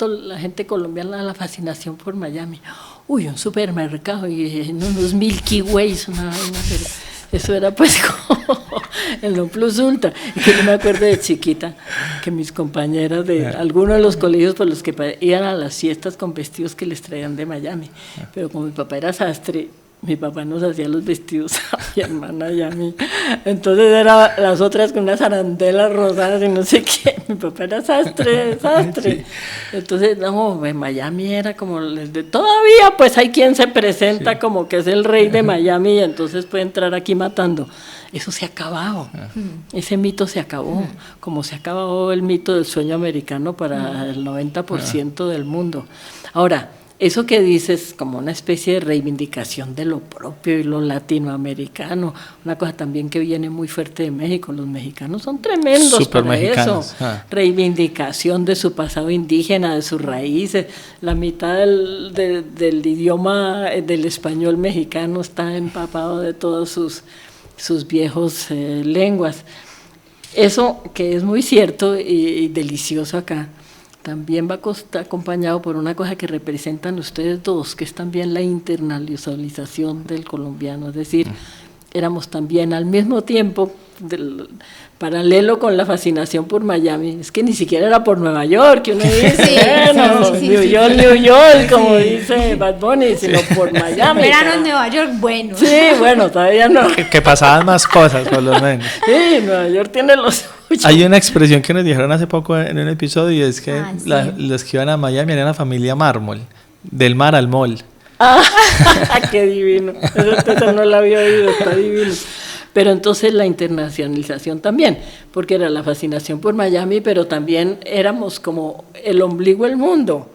la gente colombiana la fascinación por Miami? Uy, un supermercado y unos Milky Ways, una pero eso era pues como el non plus ultra. Que yo me acuerdo de chiquita que mis compañeras de algunos de los colegios por los que iban a las fiestas con vestidos que les traían de Miami, pero como mi papá era sastre, mi papá nos hacía los vestidos a mi hermana y a mí, entonces eran las otras con unas arandelas rosadas y no sé qué, mi papá era sastre, sí. Entonces no, en Miami era como, todavía pues hay quien se presenta como que es el rey de Miami y entonces puede entrar aquí matando. Eso se ha acabado, ese mito se acabó, como se acabó el mito del sueño americano para el 90% del mundo. Ahora, eso que dices como una especie de reivindicación de lo propio y lo latinoamericano, una cosa también que viene muy fuerte de México, los mexicanos son tremendos super para mexicanos. eso, reivindicación de su pasado indígena, de sus raíces, la mitad del idioma del español mexicano está empapado de todos sus viejos lenguas. Eso que es muy cierto y delicioso acá, también va acompañado por una cosa que representan ustedes dos, que es también la internacionalización del colombiano, es decir, éramos también al mismo tiempo, paralelo con la fascinación por Miami, es que ni siquiera era por Nueva York, que uno dice, New York, como dice Bad Bunny, sino por Miami. Verano en Nueva York, bueno. Sí, bueno, todavía no. Que pasaban más cosas, por lo menos. Sí, Nueva York tiene los suyos. Hay una expresión que nos dijeron hace poco en un episodio y es que los que iban a Miami eran la familia Mármol, del mar al mall. Qué divino, eso no lo había oído, está divino. Pero entonces la internacionalización también, porque era la fascinación por Miami, pero también éramos como el ombligo del mundo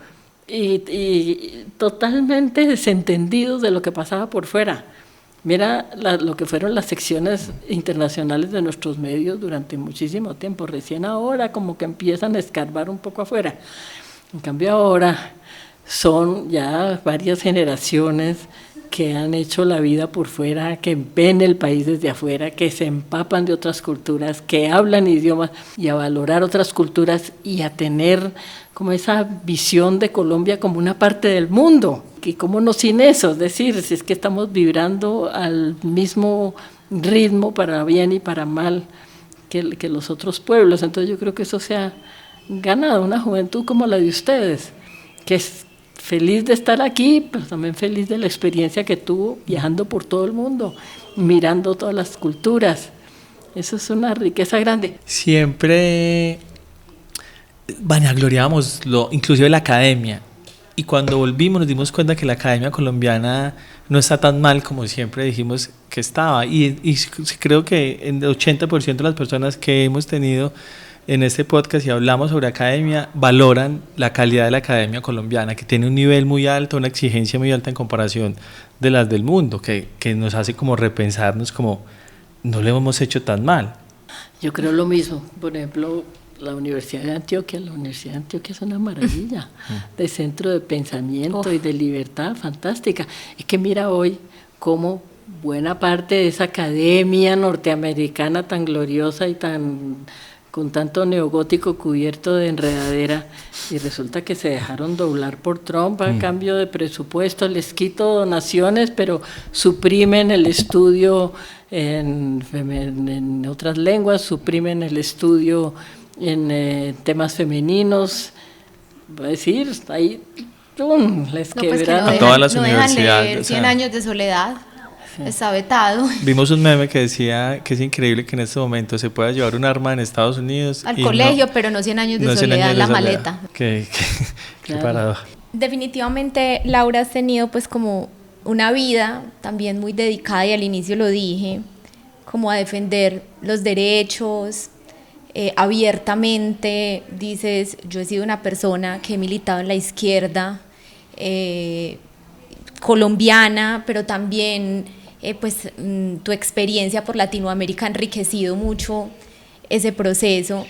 y totalmente desentendidos de lo que pasaba por fuera. Mira lo que fueron las secciones internacionales de nuestros medios durante muchísimo tiempo, recién ahora como que empiezan a escarbar un poco afuera. En cambio ahora son ya varias generaciones que han hecho la vida por fuera, que ven el país desde afuera, que se empapan de otras culturas, que hablan idiomas y a valorar otras culturas y a tener como esa visión de Colombia como una parte del mundo. Y cómo no sin eso, es decir, si es que estamos vibrando al mismo ritmo para bien y para mal que los otros pueblos. Entonces yo creo que eso se ha ganado una juventud como la de ustedes, que es feliz de estar aquí, pero también feliz de la experiencia que tuvo viajando por todo el mundo, mirando todas las culturas. Eso es una riqueza grande. Siempre vanagloriábamos inclusive la academia, y cuando volvimos nos dimos cuenta que la academia colombiana no está tan mal como siempre dijimos que estaba, y creo que el 80% de las personas que hemos tenido en este podcast y hablamos sobre academia, valoran la calidad de la academia colombiana, que tiene un nivel muy alto, una exigencia muy alta en comparación de las del mundo, que nos hace como repensarnos como no lo hemos hecho tan mal. Yo creo lo mismo. Por ejemplo, la Universidad de Antioquia es una maravilla de centro de pensamiento y de libertad fantástica. Es que mira hoy cómo buena parte de esa academia norteamericana tan gloriosa y con tanto neogótico cubierto de enredadera, y resulta que se dejaron doblar por Trump a cambio de presupuesto. Les quito donaciones, pero suprimen el estudio en otras lenguas, suprimen el estudio en temas femeninos. Va a decir, ahí les quebra. A todas las universidades. Leer 100 años de soledad. Está vetado. Vimos un meme que decía que es increíble que en este momento se pueda llevar un arma en Estados Unidos al colegio, pero no 100 años de soledad en la maleta. Qué paradoja. Definitivamente, Laura, has tenido pues como una vida también muy dedicada, y al inicio lo dije, como a defender los derechos, abiertamente dices, yo he sido una persona que he militado en la izquierda colombiana, pero también pues tu experiencia por Latinoamérica ha enriquecido mucho ese proceso,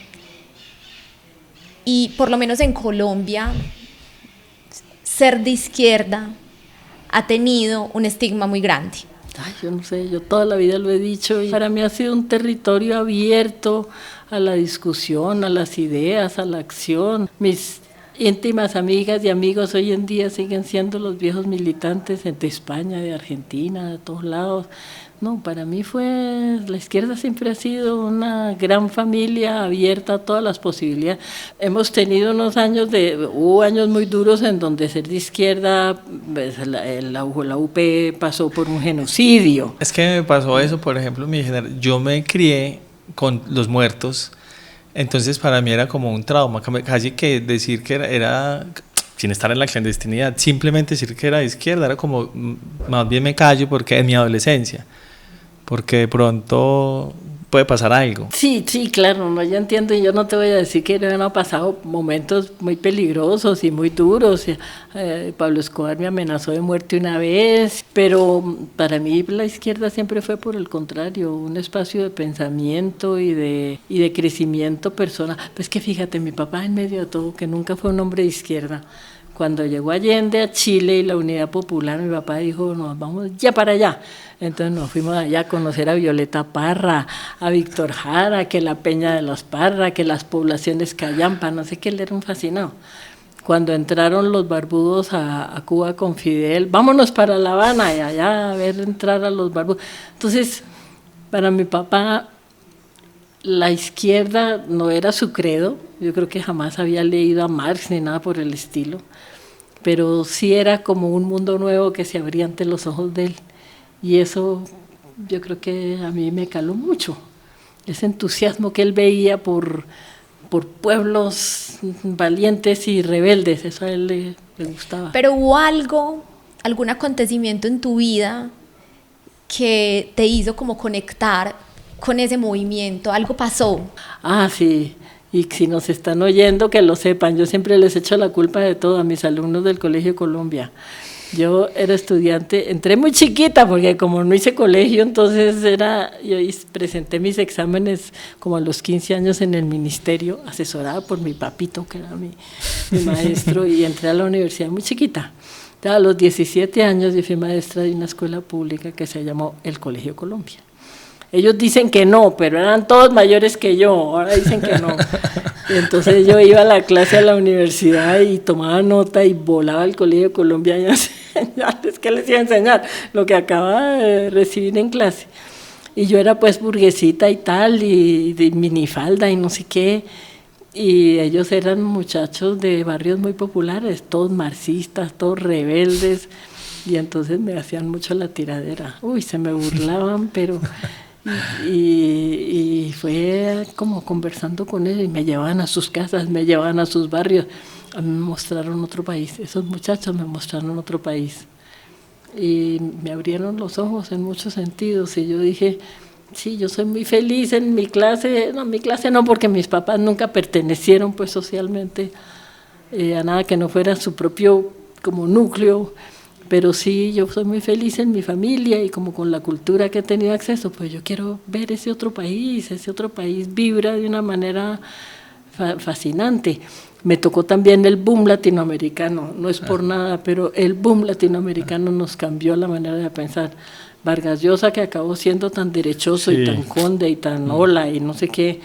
y por lo menos en Colombia ser de izquierda ha tenido un estigma muy grande. Ay, yo no sé, yo toda la vida lo he dicho, y para mí ha sido un territorio abierto a la discusión, a las ideas, a la acción. Mis íntimas amigas y amigos hoy en día siguen siendo los viejos militantes de España, de Argentina, de todos lados. No, para mí la izquierda siempre ha sido una gran familia abierta a todas las posibilidades. Hemos tenido hubo años muy duros en donde ser de izquierda, pues, la UP pasó por un genocidio. Es que me pasó eso, por ejemplo, yo me crié con los muertos. Entonces para mí era como un trauma, casi que decir que era sin estar en la clandestinidad, simplemente decir que era de izquierda, era como, más bien me callo porque en mi adolescencia, porque de pronto puede pasar algo. Sí, claro, no, yo entiendo, y yo no te voy a decir que no han pasado momentos muy peligrosos y muy duros. Pablo Escobar me amenazó de muerte una vez, pero para mí la izquierda siempre fue, por el contrario, un espacio de pensamiento y de crecimiento personal. Pues que fíjate, mi papá, en medio de todo, que nunca fue un hombre de izquierda, cuando llegó Allende a Chile y la Unidad Popular, mi papá dijo, nos vamos ya para allá. Entonces nos fuimos allá a conocer a Violeta Parra, a Víctor Jara, que la Peña de los Parra, que las poblaciones Callampa, no sé qué, él era un fascinado. Cuando entraron los barbudos a Cuba con Fidel, vámonos para La Habana y allá a ver entrar a los barbudos. Entonces, para mi papá, la izquierda no era su credo. Yo creo que jamás había leído a Marx ni nada por el estilo, pero sí era como un mundo nuevo que se abría ante los ojos de él, y eso yo creo que a mí me caló mucho, ese entusiasmo que él veía por pueblos valientes y rebeldes, eso a él le gustaba. Pero ¿hubo algún acontecimiento en tu vida que te hizo como conectar con ese movimiento? ¿Algo pasó? Ah, sí. Y si nos están oyendo, que lo sepan, yo siempre les echo la culpa de todo a mis alumnos del Colegio Colombia. Yo era estudiante, entré muy chiquita porque como no hice colegio, entonces yo presenté mis exámenes como a los 15 años en el ministerio, asesorada por mi papito, que era mi maestro, y entré a la universidad muy chiquita. A los 17 años yo fui maestra de una escuela pública que se llamó el Colegio Colombia. Ellos dicen que no, pero eran todos mayores que yo, ahora dicen que no. Y entonces yo iba a la clase a la universidad y tomaba nota y volaba al Colegio Colombia y a enseñarles, ¿qué les iba a enseñar? Lo que acababa de recibir en clase. Y yo era pues burguesita y tal, y de minifalda y no sé qué, y ellos eran muchachos de barrios muy populares, todos marxistas, todos rebeldes, y entonces me hacían mucho la tiradera. Uy, se me burlaban, pero... Y fue como conversando con ellos, y me llevaban a sus casas, me llevaban a sus barrios, a mí me mostraron otro país, esos muchachos me mostraron otro país, y me abrieron los ojos en muchos sentidos, y yo dije, Sí, yo soy muy feliz en mi clase no, porque mis papás nunca pertenecieron pues socialmente a nada que no fuera su propio como núcleo, pero sí, yo soy muy feliz en mi familia y como con la cultura que he tenido acceso, pues yo quiero ver ese otro país vibra de una manera fascinante. Me tocó también el boom latinoamericano, no es por nada, pero el boom latinoamericano nos cambió la manera de pensar. Vargas Llosa, que acabó siendo tan derechoso y tan conde y tan hola y no sé qué,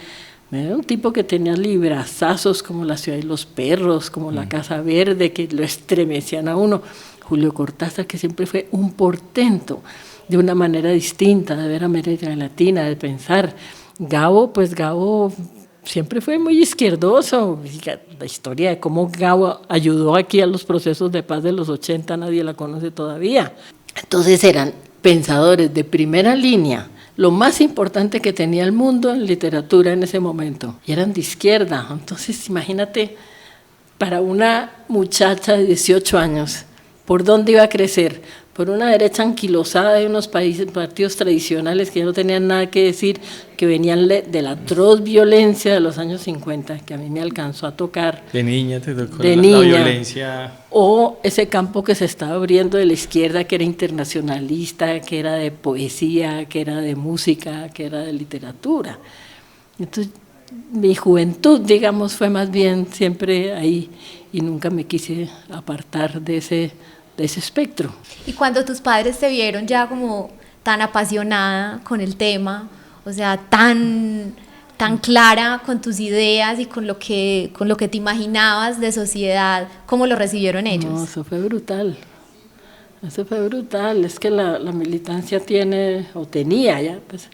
era un tipo que tenía librazazos como La ciudad y los perros, como La Casa Verde, que lo estremecían a uno. Julio Cortázar, que siempre fue un portento de una manera distinta de ver América Latina, de pensar. Gabo siempre fue muy izquierdoso. La historia de cómo Gabo ayudó aquí a los procesos de paz de los 80, nadie la conoce todavía. Entonces eran pensadores de primera línea, lo más importante que tenía el mundo en literatura en ese momento, y eran de izquierda. Entonces imagínate, para una muchacha de 18 años, ¿por dónde iba a crecer? Por una derecha anquilosada de unos partidos tradicionales que ya no tenían nada que decir, que venían de la atroz violencia de los años 50, que a mí me alcanzó a tocar. De niña te tocó la violencia. O ese campo que se estaba abriendo de la izquierda, que era internacionalista, que era de poesía, que era de música, que era de literatura. Entonces, mi juventud, digamos, fue más bien siempre ahí y nunca me quise apartar de ese espectro. Y cuando tus padres te vieron ya como tan apasionada con el tema, o sea, tan clara con tus ideas y con lo que te imaginabas de sociedad, ¿cómo lo recibieron ellos? No, eso fue brutal. Es que la militancia tiene, o tenía ya, pues,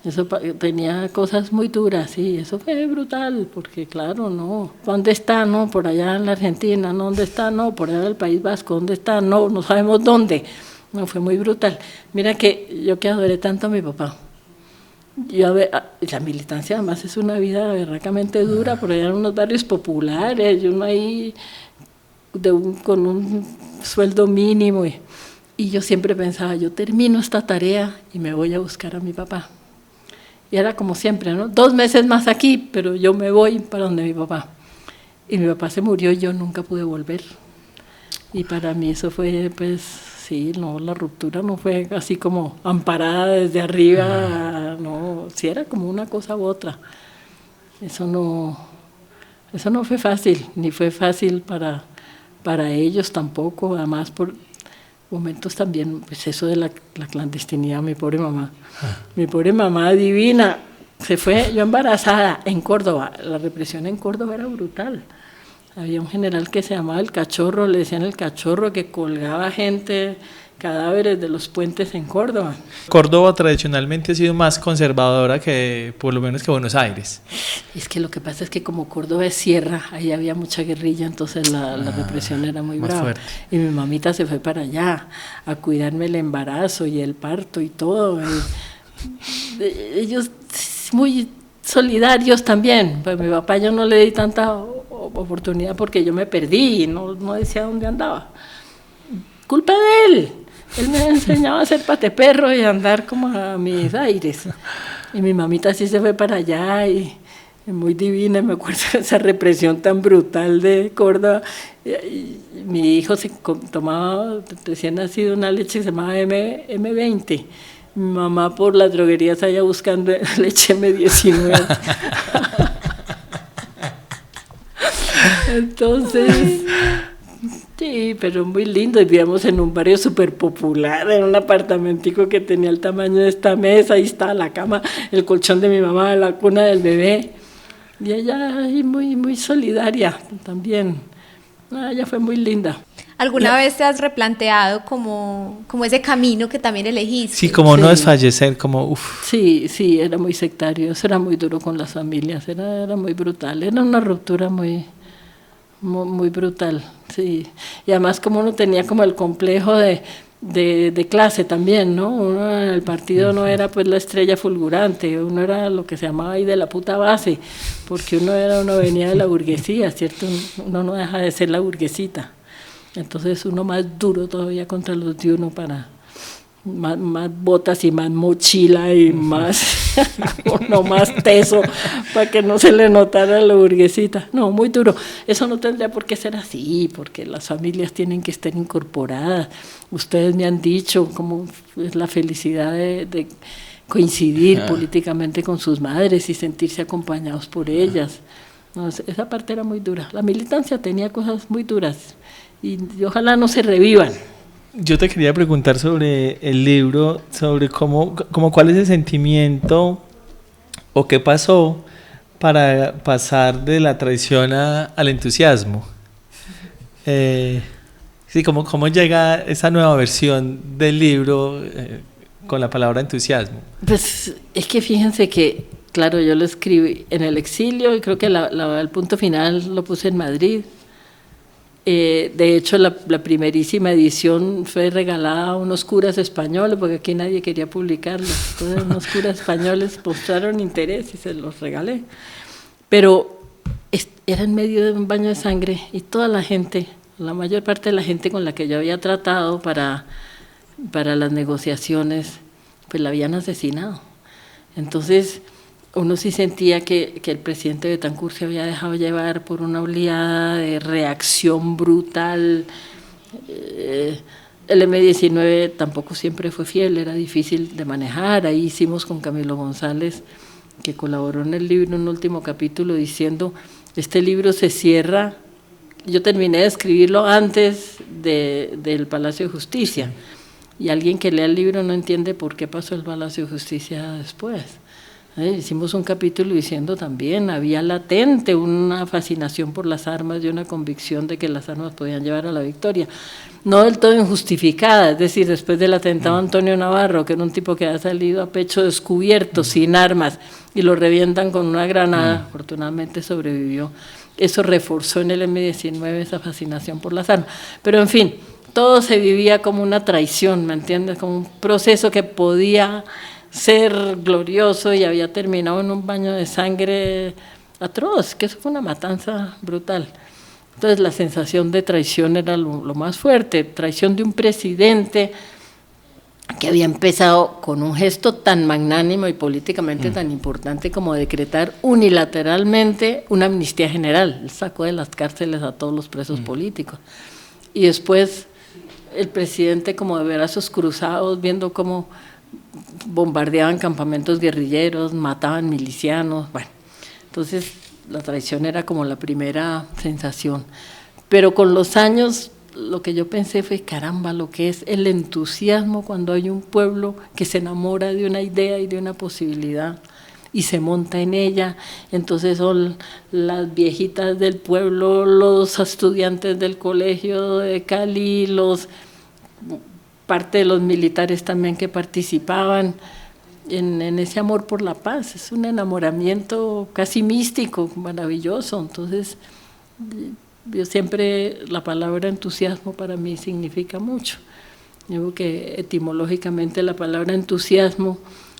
eso tenía cosas muy duras, sí, eso fue brutal, porque claro, no, ¿dónde está? No, por allá en la Argentina, ¿no? ¿Dónde está? No, por allá en el País Vasco, ¿dónde está? No sabemos dónde. No, fue muy brutal. Mira que yo que adoré tanto a mi papá, la militancia además es una vida verdaderamente dura, por allá en unos barrios populares, y uno ahí con un sueldo mínimo, y yo siempre pensaba, yo termino esta tarea y me voy a buscar a mi papá. Y era como siempre, ¿no? 2 meses más aquí, pero yo me voy para donde mi papá. Y mi papá se murió y yo nunca pude volver. Y para mí eso fue, pues, sí, no, la ruptura no fue así como amparada desde arriba, no, sí era como una cosa u otra. Eso no fue fácil, ni fue fácil para ellos tampoco, además por momentos también, pues eso de la clandestinidad, mi pobre mamá divina, se fue, yo embarazada en Córdoba, la represión en Córdoba era brutal. Había un general que se llamaba el Cachorro, le decían el Cachorro, que colgaba gente, cadáveres de los puentes en Córdoba. Córdoba tradicionalmente ha sido más conservadora que, por lo menos, que Buenos Aires. Es que lo que pasa es que como Córdoba es sierra, ahí había mucha guerrilla, entonces la represión era muy brava. Fuerte. Y mi mamita se fue para allá a cuidarme el embarazo y el parto y todo. Ellos muy solidarios también. Pues mi papá yo no le di tanta oportunidad porque yo me perdí y no decía dónde andaba. Culpa de él. Él me enseñaba a hacer pateperro y a andar como a mis aires. Y mi mamita sí se fue para allá y muy divina, me acuerdo de esa represión tan brutal de Córdoba. Y mi hijo se tomaba recién nacido una leche que se llamaba M20. Mi mamá por las droguerías allá buscando leche M19. Entonces, sí, pero muy lindo. Vivíamos en un barrio súper popular, en un apartamentico que tenía el tamaño de esta mesa. Ahí estaba la cama, el colchón de mi mamá, la cuna del bebé. Y ella ahí muy solidaria también. Ella fue muy linda. ¿Alguna vez te has replanteado como ese camino que también elegiste? Sí, como no desfallecer, como uff. Sí, era muy sectario, eso era muy duro con las familias, era muy brutal, era una ruptura muy brutal, sí. Y además como uno tenía como el complejo de clase también, ¿no? Uno en el partido no era pues la estrella fulgurante, uno era lo que se llamaba ahí de la puta base, porque uno venía de la burguesía, ¿cierto? Uno no deja de ser la burguesita. Entonces uno más duro todavía contra los de uno para más botas y más mochila y más, no más teso, para que no se le notara la burguesita. No, muy duro. Eso no tendría por qué ser así, porque las familias tienen que estar incorporadas. Ustedes me han dicho cómo es la felicidad de coincidir políticamente con sus madres y sentirse acompañados por ellas. No, esa parte era muy dura. La militancia tenía cosas muy duras y ojalá no se revivan. Yo te quería preguntar sobre el libro, sobre cómo cuál es el sentimiento o qué pasó para pasar de la traición al entusiasmo. Sí, cómo llega esa nueva versión del libro con la palabra entusiasmo. Pues es que fíjense que, claro, yo lo escribí en el exilio y creo que el punto final lo puse en Madrid. De hecho, la primerísima edición fue regalada a unos curas españoles, porque aquí nadie quería publicarlo. Entonces, unos curas españoles mostraron interés y se los regalé. Pero era en medio de un baño de sangre y toda la gente, la mayor parte de la gente con la que yo había tratado para las negociaciones, pues la habían asesinado. Entonces, uno sí sentía que el presidente Betancur se había dejado llevar por una oleada de reacción brutal. El M-19 tampoco siempre fue fiel, era difícil de manejar. Ahí hicimos con Camilo González, que colaboró en el libro, un último capítulo diciendo, este libro se cierra. Yo terminé de escribirlo antes del Palacio de Justicia, y alguien que lea el libro no entiende por qué pasó el Palacio de Justicia después. Hicimos un capítulo diciendo también, había latente una fascinación por las armas y una convicción de que las armas podían llevar a la victoria. No del todo injustificada, es decir, después del atentado a Antonio Navarro, que era un tipo que había salido a pecho descubierto, sin armas, y lo revientan con una granada, afortunadamente sobrevivió. Eso reforzó en el M-19 esa fascinación por las armas. Pero en fin, todo se vivía como una traición, ¿me entiendes? Como un proceso que podía ser glorioso y había terminado en un baño de sangre atroz, que eso fue una matanza brutal. Entonces la sensación de traición era lo más fuerte, traición de un presidente que había empezado con un gesto tan magnánimo y políticamente tan importante como decretar unilateralmente una amnistía general. Él sacó de las cárceles a todos los presos políticos. Y después el presidente como de brazos cruzados, viendo cómo bombardeaban campamentos guerrilleros, mataban milicianos, bueno, entonces la traición era como la primera sensación. Pero con los años lo que yo pensé fue, caramba, lo que es el entusiasmo cuando hay un pueblo que se enamora de una idea y de una posibilidad y se monta en ella. Entonces son las viejitas del pueblo, los estudiantes del colegio de Cali, parte de los militares también que participaban en ese amor por la paz. Es un enamoramiento casi místico, maravilloso. Entonces, yo siempre, la palabra entusiasmo para mí significa mucho. Digo que etimológicamente la palabra entusiasmo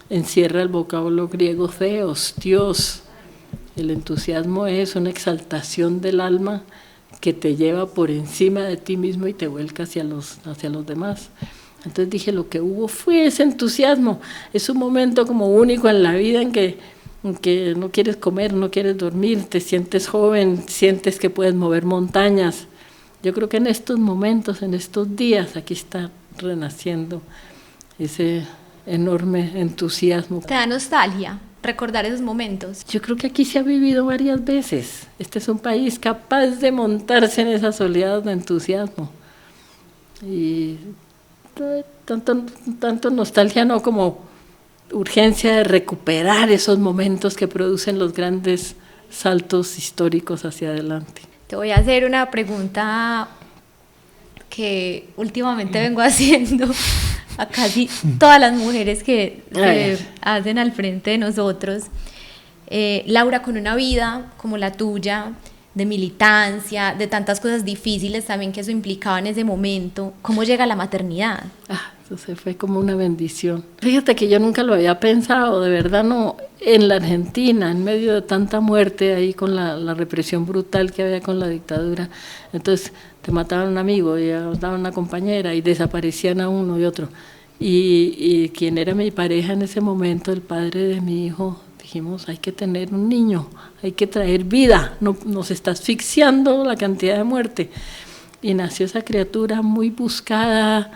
encierra el vocablo griego theos, Dios. El entusiasmo es una exaltación del alma que te lleva por encima de ti mismo y te vuelca hacia los demás. Entonces dije, lo que hubo fue ese entusiasmo. Es un momento como único en la vida en que no quieres comer, no quieres dormir, te sientes joven, sientes que puedes mover montañas. Yo creo que en estos momentos, en estos días, aquí está renaciendo ese enorme entusiasmo. ¿Te da nostalgia recordar esos momentos? Yo creo que aquí se ha vivido varias veces. Este es un país capaz de montarse en esas oleadas de entusiasmo. Y tanto nostalgia, no, como urgencia de recuperar esos momentos que producen los grandes saltos históricos hacia adelante. Te voy a hacer una pregunta que últimamente vengo haciendo a casi todas las mujeres que se hacen al frente de nosotros. Laura, con una vida como la tuya, de militancia, de tantas cosas difíciles también que eso implicaba en ese momento, ¿cómo llega la maternidad? Eso se fue como una bendición. Fíjate que yo nunca lo había pensado, de verdad no. En la Argentina, en medio de tanta muerte, ahí con la represión brutal que había con la dictadura, entonces te mataban a un amigo, y mataban a una compañera y desaparecían a uno y otro. y quien era mi pareja en ese momento, el padre de mi hijo, dijimos, hay que tener un niño, hay que traer vida, no, nos está asfixiando la cantidad de muerte. Y nació esa criatura muy buscada,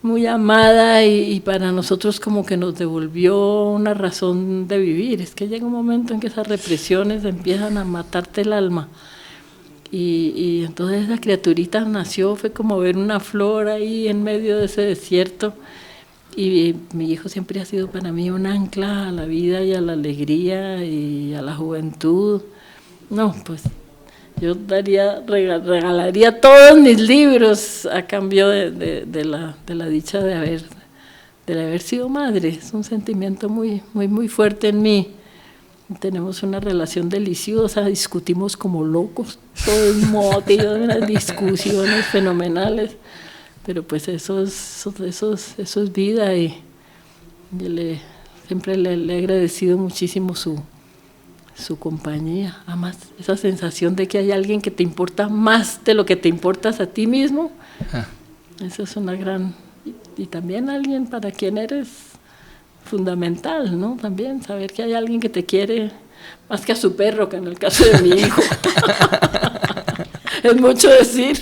muy amada, y para nosotros como que nos devolvió una razón de vivir. Es que llega un momento en que esas represiones empiezan a matarte el alma. Y entonces esa criaturita nació, fue como ver una flor ahí en medio de ese desierto. Y mi hijo siempre ha sido para mí un ancla a la vida y a la alegría y a la juventud. No, pues yo regalaría todos mis libros a cambio de la dicha de haber sido madre. Es un sentimiento muy, muy, muy fuerte en mí. Tenemos una relación deliciosa, discutimos como locos, todo el motivo de unas discusiones fenomenales. Pero pues eso es vida, y siempre le he agradecido muchísimo su compañía. Además, esa sensación de que hay alguien que te importa más de lo que te importas a ti mismo, eso es una gran... Y también alguien para quien eres fundamental, ¿no? También saber que hay alguien que te quiere más que a su perro, que en el caso de mi hijo. Es mucho decir.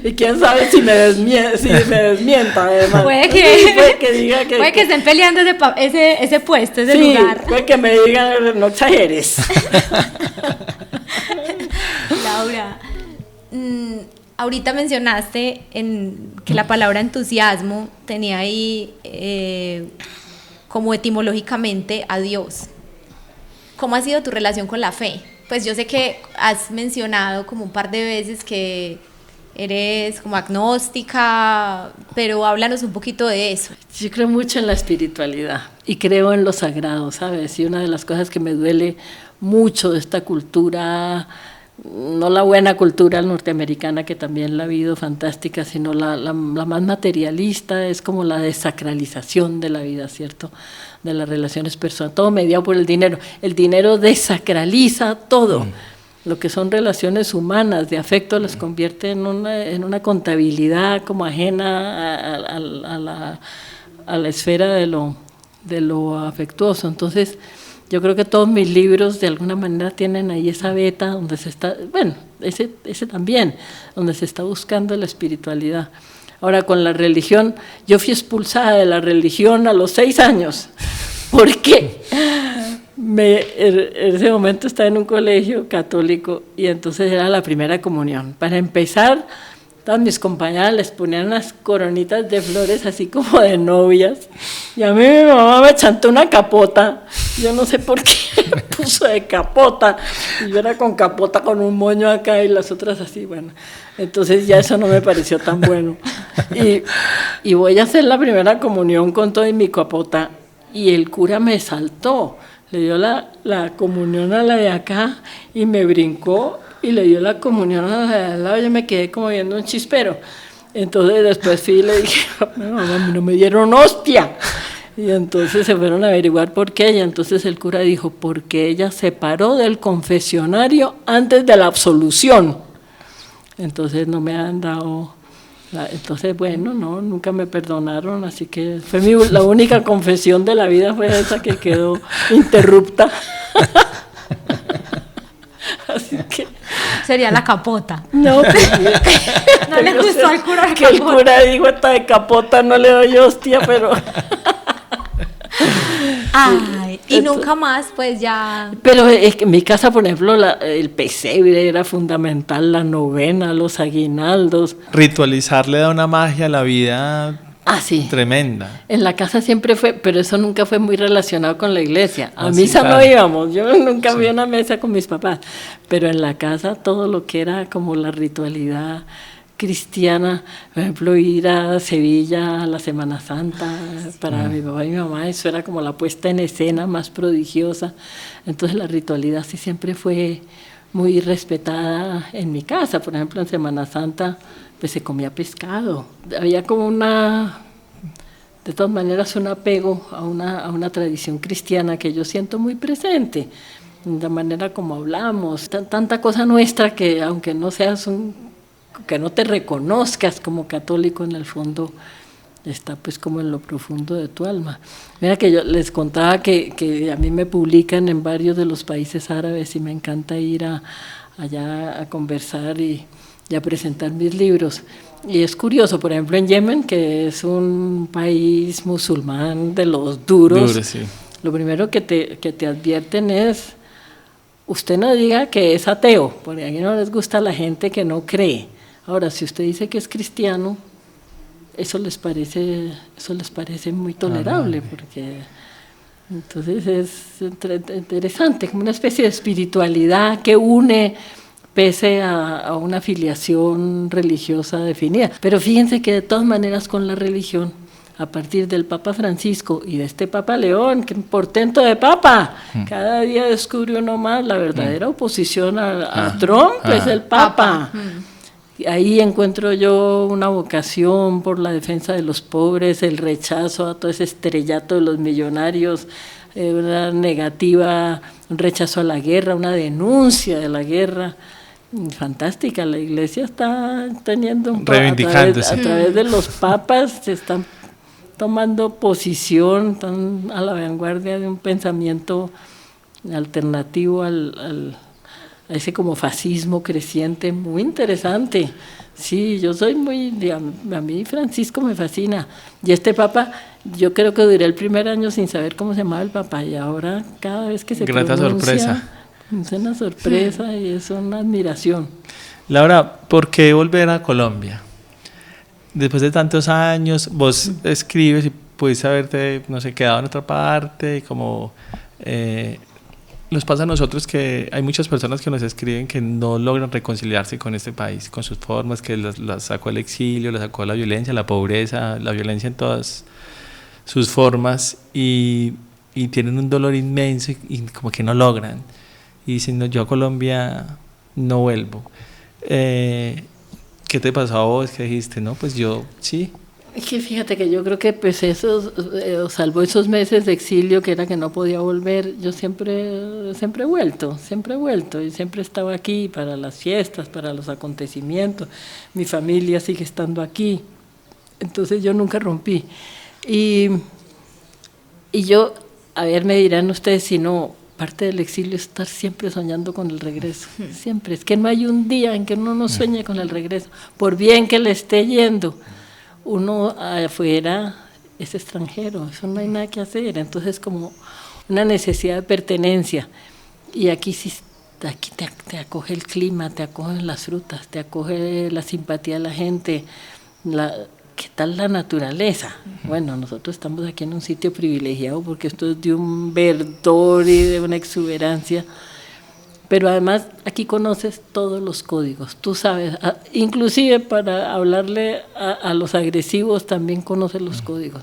Y quién sabe si me desmienta, además. Puede que diga que... Puede que estén peleando ese puesto, ese lugar. Puede que me digan, no exageres. Laura, ahorita mencionaste que la palabra entusiasmo tenía ahí como etimológicamente a Dios. ¿Cómo ha sido tu relación con la fe? Pues yo sé que has mencionado como un par de veces que eres como agnóstica, pero háblanos un poquito de eso. Yo creo mucho en la espiritualidad y creo en lo sagrado, ¿sabes? Y una de las cosas que me duele mucho de esta cultura, no la buena cultura norteamericana, que también la ha habido fantástica, sino la más materialista, es como la desacralización de la vida, ¿cierto? De las relaciones personales, todo mediado por el dinero. El dinero desacraliza todo. Lo que son relaciones humanas, de afecto, las convierte en una contabilidad como ajena a la esfera de lo afectuoso. Entonces, yo creo que todos mis libros de alguna manera tienen ahí esa beta donde se está, bueno, ese también, donde se está buscando la espiritualidad. Ahora, con la religión, yo fui expulsada de la religión a los 6 años. ¿Por qué? En ese momento estaba en un colegio católico y entonces era la primera comunión. Para empezar, todas mis compañeras les ponían unas coronitas de flores así como de novias, y a mí mi mamá me chantó una capota. Yo no sé por qué me puso de capota, y yo era con capota con un moño acá y las otras así, bueno, entonces ya eso no me pareció tan bueno. Y voy a hacer la primera comunión con todo y mi capota, y el cura me saltó, le dio la comunión a la de acá y me brincó y le dio la comunión a la de al lado. Yo me quedé como viendo un chispero. Entonces después fui y le dije, mamá, no me dieron hostia. Y entonces se fueron a averiguar por qué, y entonces el cura dijo, porque ella se paró del confesionario antes de la absolución. Entonces no me han dado... Entonces, bueno, no, nunca me perdonaron, así que fue la única confesión de la vida, fue esa que quedó interrupta. Así que... Sería la capota. No, no le gustó al cura la que capota. El cura dijo, esta de capota no le doy hostia, pero... Ay, y nunca más, pues ya... Pero es que en mi casa, por ejemplo, el pesebre era fundamental, la novena, los aguinaldos. Ritualizar le da una magia a la vida sí. Tremenda. En la casa siempre fue, pero eso nunca fue muy relacionado con la iglesia. A misa claro. No íbamos, yo nunca vi una mesa con mis papás, pero en la casa todo lo que era como la ritualidad cristiana, por ejemplo, ir a Sevilla a la Semana Santa, para mi papá y mi mamá, eso era como la puesta en escena más prodigiosa. Entonces la ritualidad sí siempre fue muy respetada en mi casa. Por ejemplo, en Semana Santa pues se comía pescado, había como de todas maneras un apego a una tradición cristiana que yo siento muy presente, la manera como hablamos, tanta cosa nuestra que aunque no seas que no te reconozcas como católico, en el fondo está pues como en lo profundo de tu alma. Mira que yo les contaba que a mí me publican en varios de los países árabes y me encanta ir allá a conversar y a presentar mis libros. Y es curioso, por ejemplo en Yemen, que es un país musulmán de los duros, sí. Lo primero que te advierten es, usted no diga que es ateo, porque a mí no les gusta la gente que no cree. Ahora, si usted dice que es cristiano, eso les parece muy tolerable, porque entonces es interesante, como una especie de espiritualidad que une pese a una filiación religiosa definida. Pero fíjense que de todas maneras con la religión, a partir del Papa Francisco y de este Papa León, que portento de Papa, cada día descubre uno más la verdadera oposición a Trump, es el Papa. Ahí encuentro yo una vocación por la defensa de los pobres, el rechazo a todo ese estrellato de los millonarios, una negativa, un rechazo a la guerra, una denuncia de la guerra. Fantástica, la Iglesia está teniendo reivindicándose. A través de los papas se están tomando posición, están a la vanguardia de un pensamiento alternativo a ese como fascismo creciente, muy interesante. Sí, yo soy a mí Francisco me fascina. Y este Papa, yo creo que duré el primer año sin saber cómo se llamaba el Papa, y ahora cada vez que se grata sorpresa. Es una sorpresa y es una admiración. Laura, ¿por qué volver a Colombia? Después de tantos años, vos escribes y pudiste haberte, no sé, quedado en otra parte, y como nos pasa a nosotros que hay muchas personas que nos escriben que no logran reconciliarse con este país, con sus formas, que las sacó el exilio, las sacó la violencia, la pobreza, la violencia en todas sus formas, y tienen un dolor inmenso y como que no logran. Y dicen, no, yo a Colombia no vuelvo. ¿Qué te pasó a vos? ¿Qué dijiste? No, pues yo sí. Es que fíjate que yo creo que pues salvo esos meses de exilio que era que no podía volver, yo siempre he vuelto y siempre estaba aquí para las fiestas, para los acontecimientos. Mi familia sigue estando aquí, entonces yo nunca rompí. Y yo, a ver, me dirán ustedes si no, parte del exilio es estar siempre soñando con el regreso, siempre. Es que no hay un día en que uno no sueñe con el regreso, por bien que le esté yendo. Uno afuera es extranjero, eso no hay nada que hacer, entonces como una necesidad de pertenencia. Y aquí sí, aquí te acoge el clima, te acogen las frutas, te acoge la simpatía de la gente, ¿qué tal la naturaleza? Bueno, nosotros estamos aquí en un sitio privilegiado porque esto es de un verdor y de una exuberancia, pero además aquí conoces todos los códigos, tú sabes, inclusive para hablarle a los agresivos también conoces los códigos,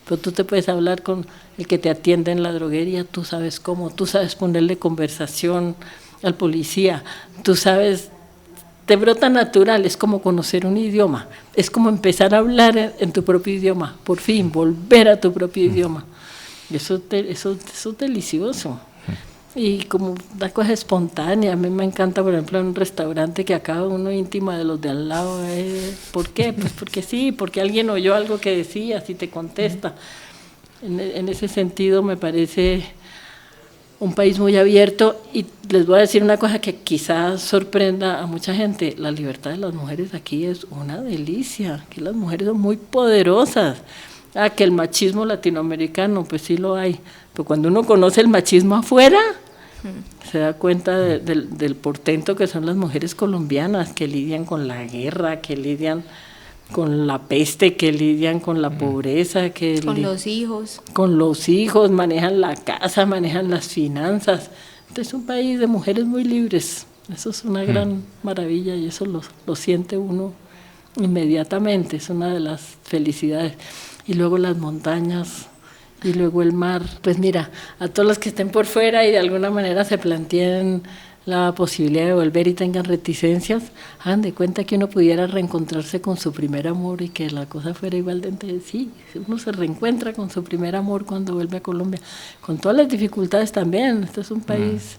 pero tú te puedes hablar con el que te atiende en la droguería, tú sabes cómo, tú sabes ponerle conversación al policía, tú sabes, te brota natural, es como conocer un idioma, es como empezar a hablar en tu propio idioma, por fin, volver a tu propio idioma. Eso es delicioso. Y como una cosa espontánea, a mí me encanta, por ejemplo, en un restaurante que acaba uno íntima de los de al lado. ¿Por qué? Pues porque sí, porque alguien oyó algo que decías y te contesta. En ese sentido me parece un país muy abierto, y les voy a decir una cosa que quizás sorprenda a mucha gente: la libertad de las mujeres aquí es una delicia, que las mujeres son muy poderosas. Que el machismo latinoamericano, pues sí lo hay, pero cuando uno conoce el machismo afuera, se da cuenta del portento que son las mujeres colombianas, que lidian con la guerra, que lidian con la peste, que lidian con la pobreza, que con los hijos. Con los hijos, manejan la casa, manejan las finanzas. Entonces es un país de mujeres muy libres. Eso es una gran maravilla y eso lo siente uno inmediatamente, es una de las felicidades. Y luego las montañas, y luego el mar. Pues mira, a todos los que estén por fuera y de alguna manera se planteen la posibilidad de volver y tengan reticencias, hagan de cuenta que uno pudiera reencontrarse con su primer amor y que la cosa fuera igual de entonces, sí, uno se reencuentra con su primer amor cuando vuelve a Colombia, con todas las dificultades también. Este es un país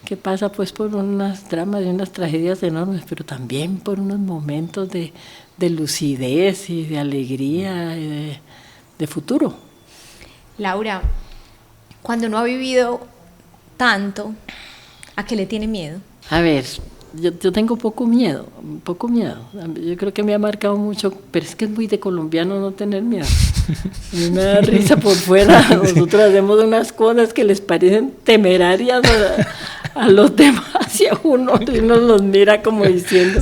que pasa pues por unas dramas y unas tragedias enormes, pero también por unos momentos de lucidez y de alegría y de futuro. Laura, cuando uno ha vivido tanto, ¿a qué le tiene miedo? A ver, yo tengo poco miedo. Yo creo que me ha marcado mucho, pero es que es muy de colombiano no tener miedo. A mí me da risa por fuera. Nosotros hacemos unas cosas que les parecen temerarias a los demás y a uno los mira como diciendo,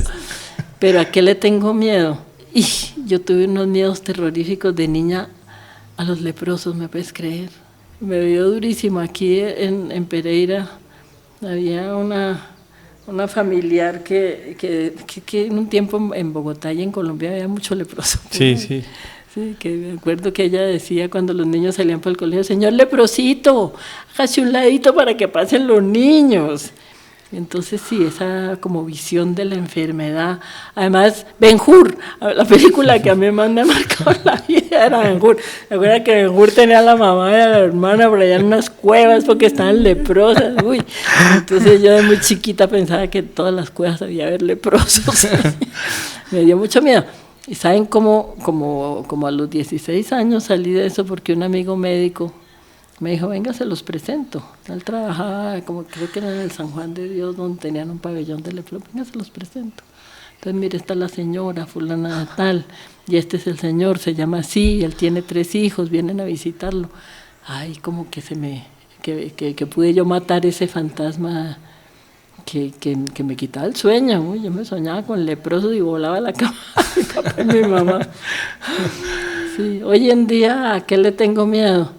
¿pero a qué le tengo miedo? Y yo tuve unos miedos terroríficos de niña a los leprosos, ¿me puedes creer? Me dio durísimo. Aquí en Pereira había una familiar que en un tiempo en Bogotá y en Colombia había mucho leproso. Sí, sí. Sí, que me acuerdo que ella decía cuando los niños salían para el colegio, señor leprosito, hágase un ladito para que pasen los niños. Entonces sí, esa como visión de la enfermedad. Además, Ben-Hur, la película que a mí más me ha marcado la vida era Ben-Hur. Me acuerdo que Ben-Hur tenía a la mamá y a la hermana por allá en unas cuevas porque estaban leprosas. Uy. Entonces yo de muy chiquita pensaba que en todas las cuevas debía haber leprosos. Me dio mucho miedo. Y saben cómo a los 16 años salí de eso porque un amigo médico me dijo, venga, se los presento. Él trabajaba, como creo que era en el San Juan de Dios, donde tenían un pabellón de leprosos. Venga, se los presento. Entonces, mire, está la señora fulana de tal, y este es el señor, se llama así, él tiene 3 hijos, vienen a visitarlo. Ay, como que que pude yo matar ese fantasma que me quitaba el sueño. Uy, yo me soñaba con leprosos y volaba a la cama de mi papá y mi mamá. Sí, hoy en día, ¿a qué le tengo miedo?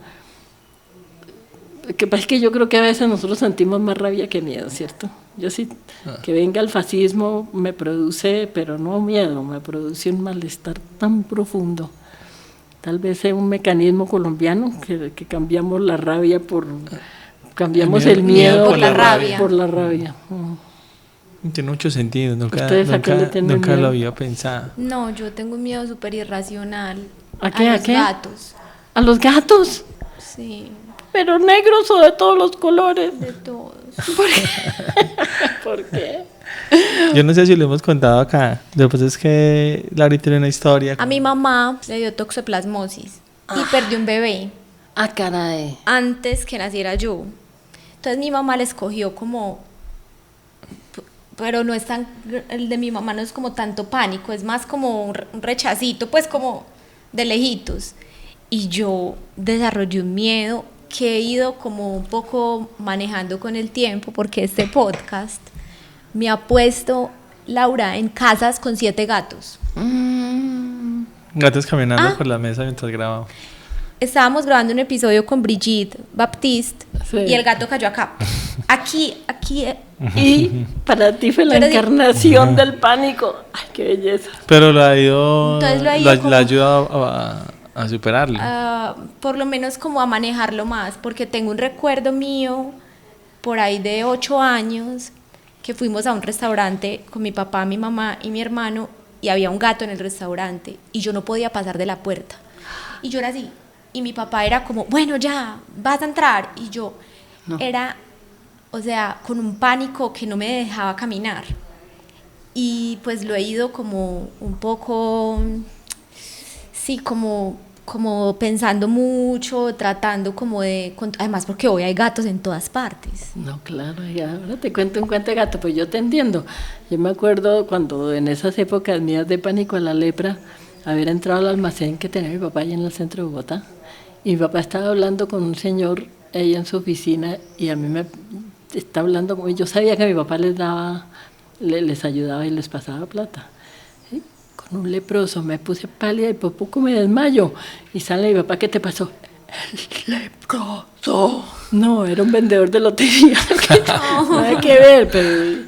Lo que pasa es que yo creo que a veces nosotros sentimos más rabia que miedo, ¿cierto? Yo sí, que venga el fascismo me produce, pero no miedo, me produce un malestar tan profundo. Tal vez sea un mecanismo colombiano que cambiamos la rabia cambiamos el miedo por la rabia. Por la rabia. Tiene mucho sentido, nunca miedo? lo había pensado. No, yo tengo un miedo súper irracional. ¿A qué? ¿A los gatos? ¿A los gatos? Sí. ¿Pero negros o de todos los colores? De todos. ¿Por qué? Yo no sé si lo hemos contado acá. Lo que pasa es que Laura tiene una historia. A mi mamá le dio toxoplasmosis y perdió un bebé. Ah, caray. Antes que naciera yo. Entonces mi mamá le escogió como... Pero no es tan... El de mi mamá no es como tanto pánico, es más como un rechacito, pues como de lejitos. Y yo desarrollé un miedo que he ido como un poco manejando con el tiempo, porque este podcast me ha puesto, Laura, en casas con 7 gatos. Gatos caminando por la mesa mientras grabamos. Estábamos grabando un episodio con Brigitte Baptiste, sí, y el gato cayó acá. Aquí. Y para ti fue la encarnación del pánico. Ay, qué belleza. Pero lo ha ido... la ayuda a superarlo. Por lo menos como a manejarlo más, porque tengo un recuerdo mío por ahí de 8 años que fuimos a un restaurante con mi papá, mi mamá y mi hermano, y había un gato en el restaurante y yo no podía pasar de la puerta y yo era así, y mi papá era como, bueno, ya vas a entrar, y yo era, o sea, con un pánico que no me dejaba caminar. Y pues lo he ido como un poco, sí, como pensando mucho, tratando como de... Además, porque hoy hay gatos en todas partes. No, claro, y ahora te cuento un cuento de gato, pues yo te entiendo. Yo me acuerdo cuando en esas épocas mías de pánico a la lepra, haber entrado al almacén que tenía mi papá allá en el centro de Bogotá, y mi papá estaba hablando con un señor ahí en su oficina, y a mí me está hablando, como yo sabía que mi papá les ayudaba y les pasaba plata. Con un leproso, me puse pálida y por poco me desmayo. Y sale mi papá, ¿qué te pasó? El leproso. No, era un vendedor de lotería. Nada que ver, pero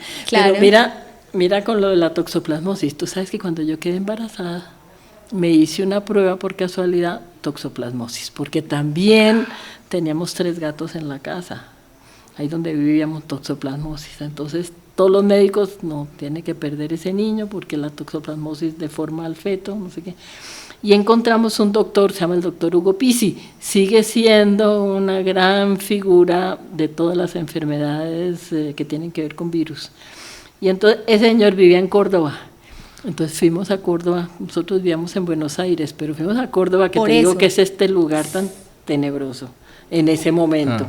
mira con lo de la toxoplasmosis. Tú sabes que cuando yo quedé embarazada, me hice una prueba por casualidad, toxoplasmosis, porque también teníamos 3 gatos en la casa, ahí donde vivíamos, toxoplasmosis. Entonces, todos los médicos, no, tiene que perder ese niño porque la toxoplasmosis deforma al feto, no sé qué. y encontramos un doctor, se llama el doctor Hugo Pisi, sigue siendo una gran figura de todas las enfermedades que tienen que ver con virus. Y entonces ese señor vivía en Córdoba. Entonces fuimos a Córdoba, nosotros vivíamos en Buenos Aires, pero fuimos a Córdoba, que te digo que es este lugar tan tenebroso en ese momento.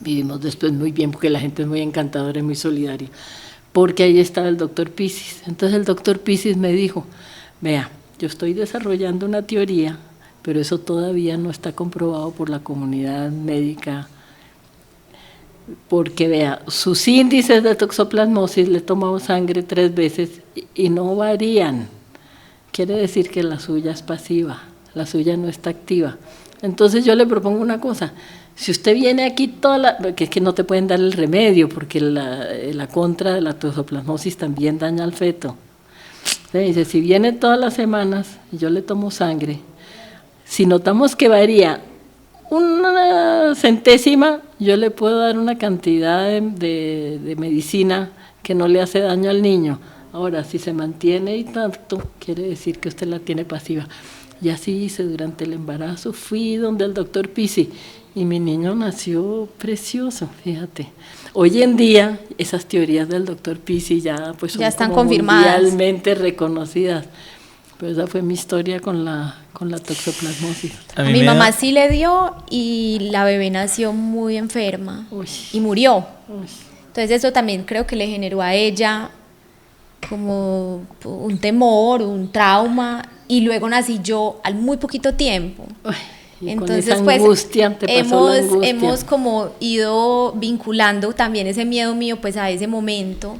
Vivimos después muy bien porque la gente es muy encantadora y muy solidaria, porque ahí estaba el doctor Pisis. Entonces el doctor Pisis me dijo, vea, yo estoy desarrollando una teoría, pero eso todavía no está comprobado por la comunidad médica, porque vea, sus índices de toxoplasmosis, le tomamos sangre 3 veces y no varían. Quiere decir que la suya es pasiva, la suya no está activa. Entonces yo le propongo una cosa, si usted viene aquí porque es que no te pueden dar el remedio, porque la contra de la toxoplasmosis también daña al feto. Entonces dice, si viene todas las semanas y yo le tomo sangre, si notamos que varía una centésima, yo le puedo dar una cantidad de medicina que no le hace daño al niño. Ahora, si se mantiene y tanto, quiere decir que usted la tiene pasiva. Y así hice durante el embarazo, fui donde el doctor Pisi y mi niño nació precioso, fíjate. Hoy en día esas teorías del doctor Pisi ya pues son ya están como confirmadas, mundialmente reconocidas. Pero esa fue mi historia con la toxoplasmosis. A mi mamá sí le dio y la bebé nació muy enferma. Uy. Y murió. Uy. Entonces eso también creo que le generó a ella como un temor, un trauma, y luego nací yo al muy poquito tiempo. Uy, y entonces con esa angustia, pues te pasó la angustia. hemos como ido vinculando también ese miedo mío pues a ese momento.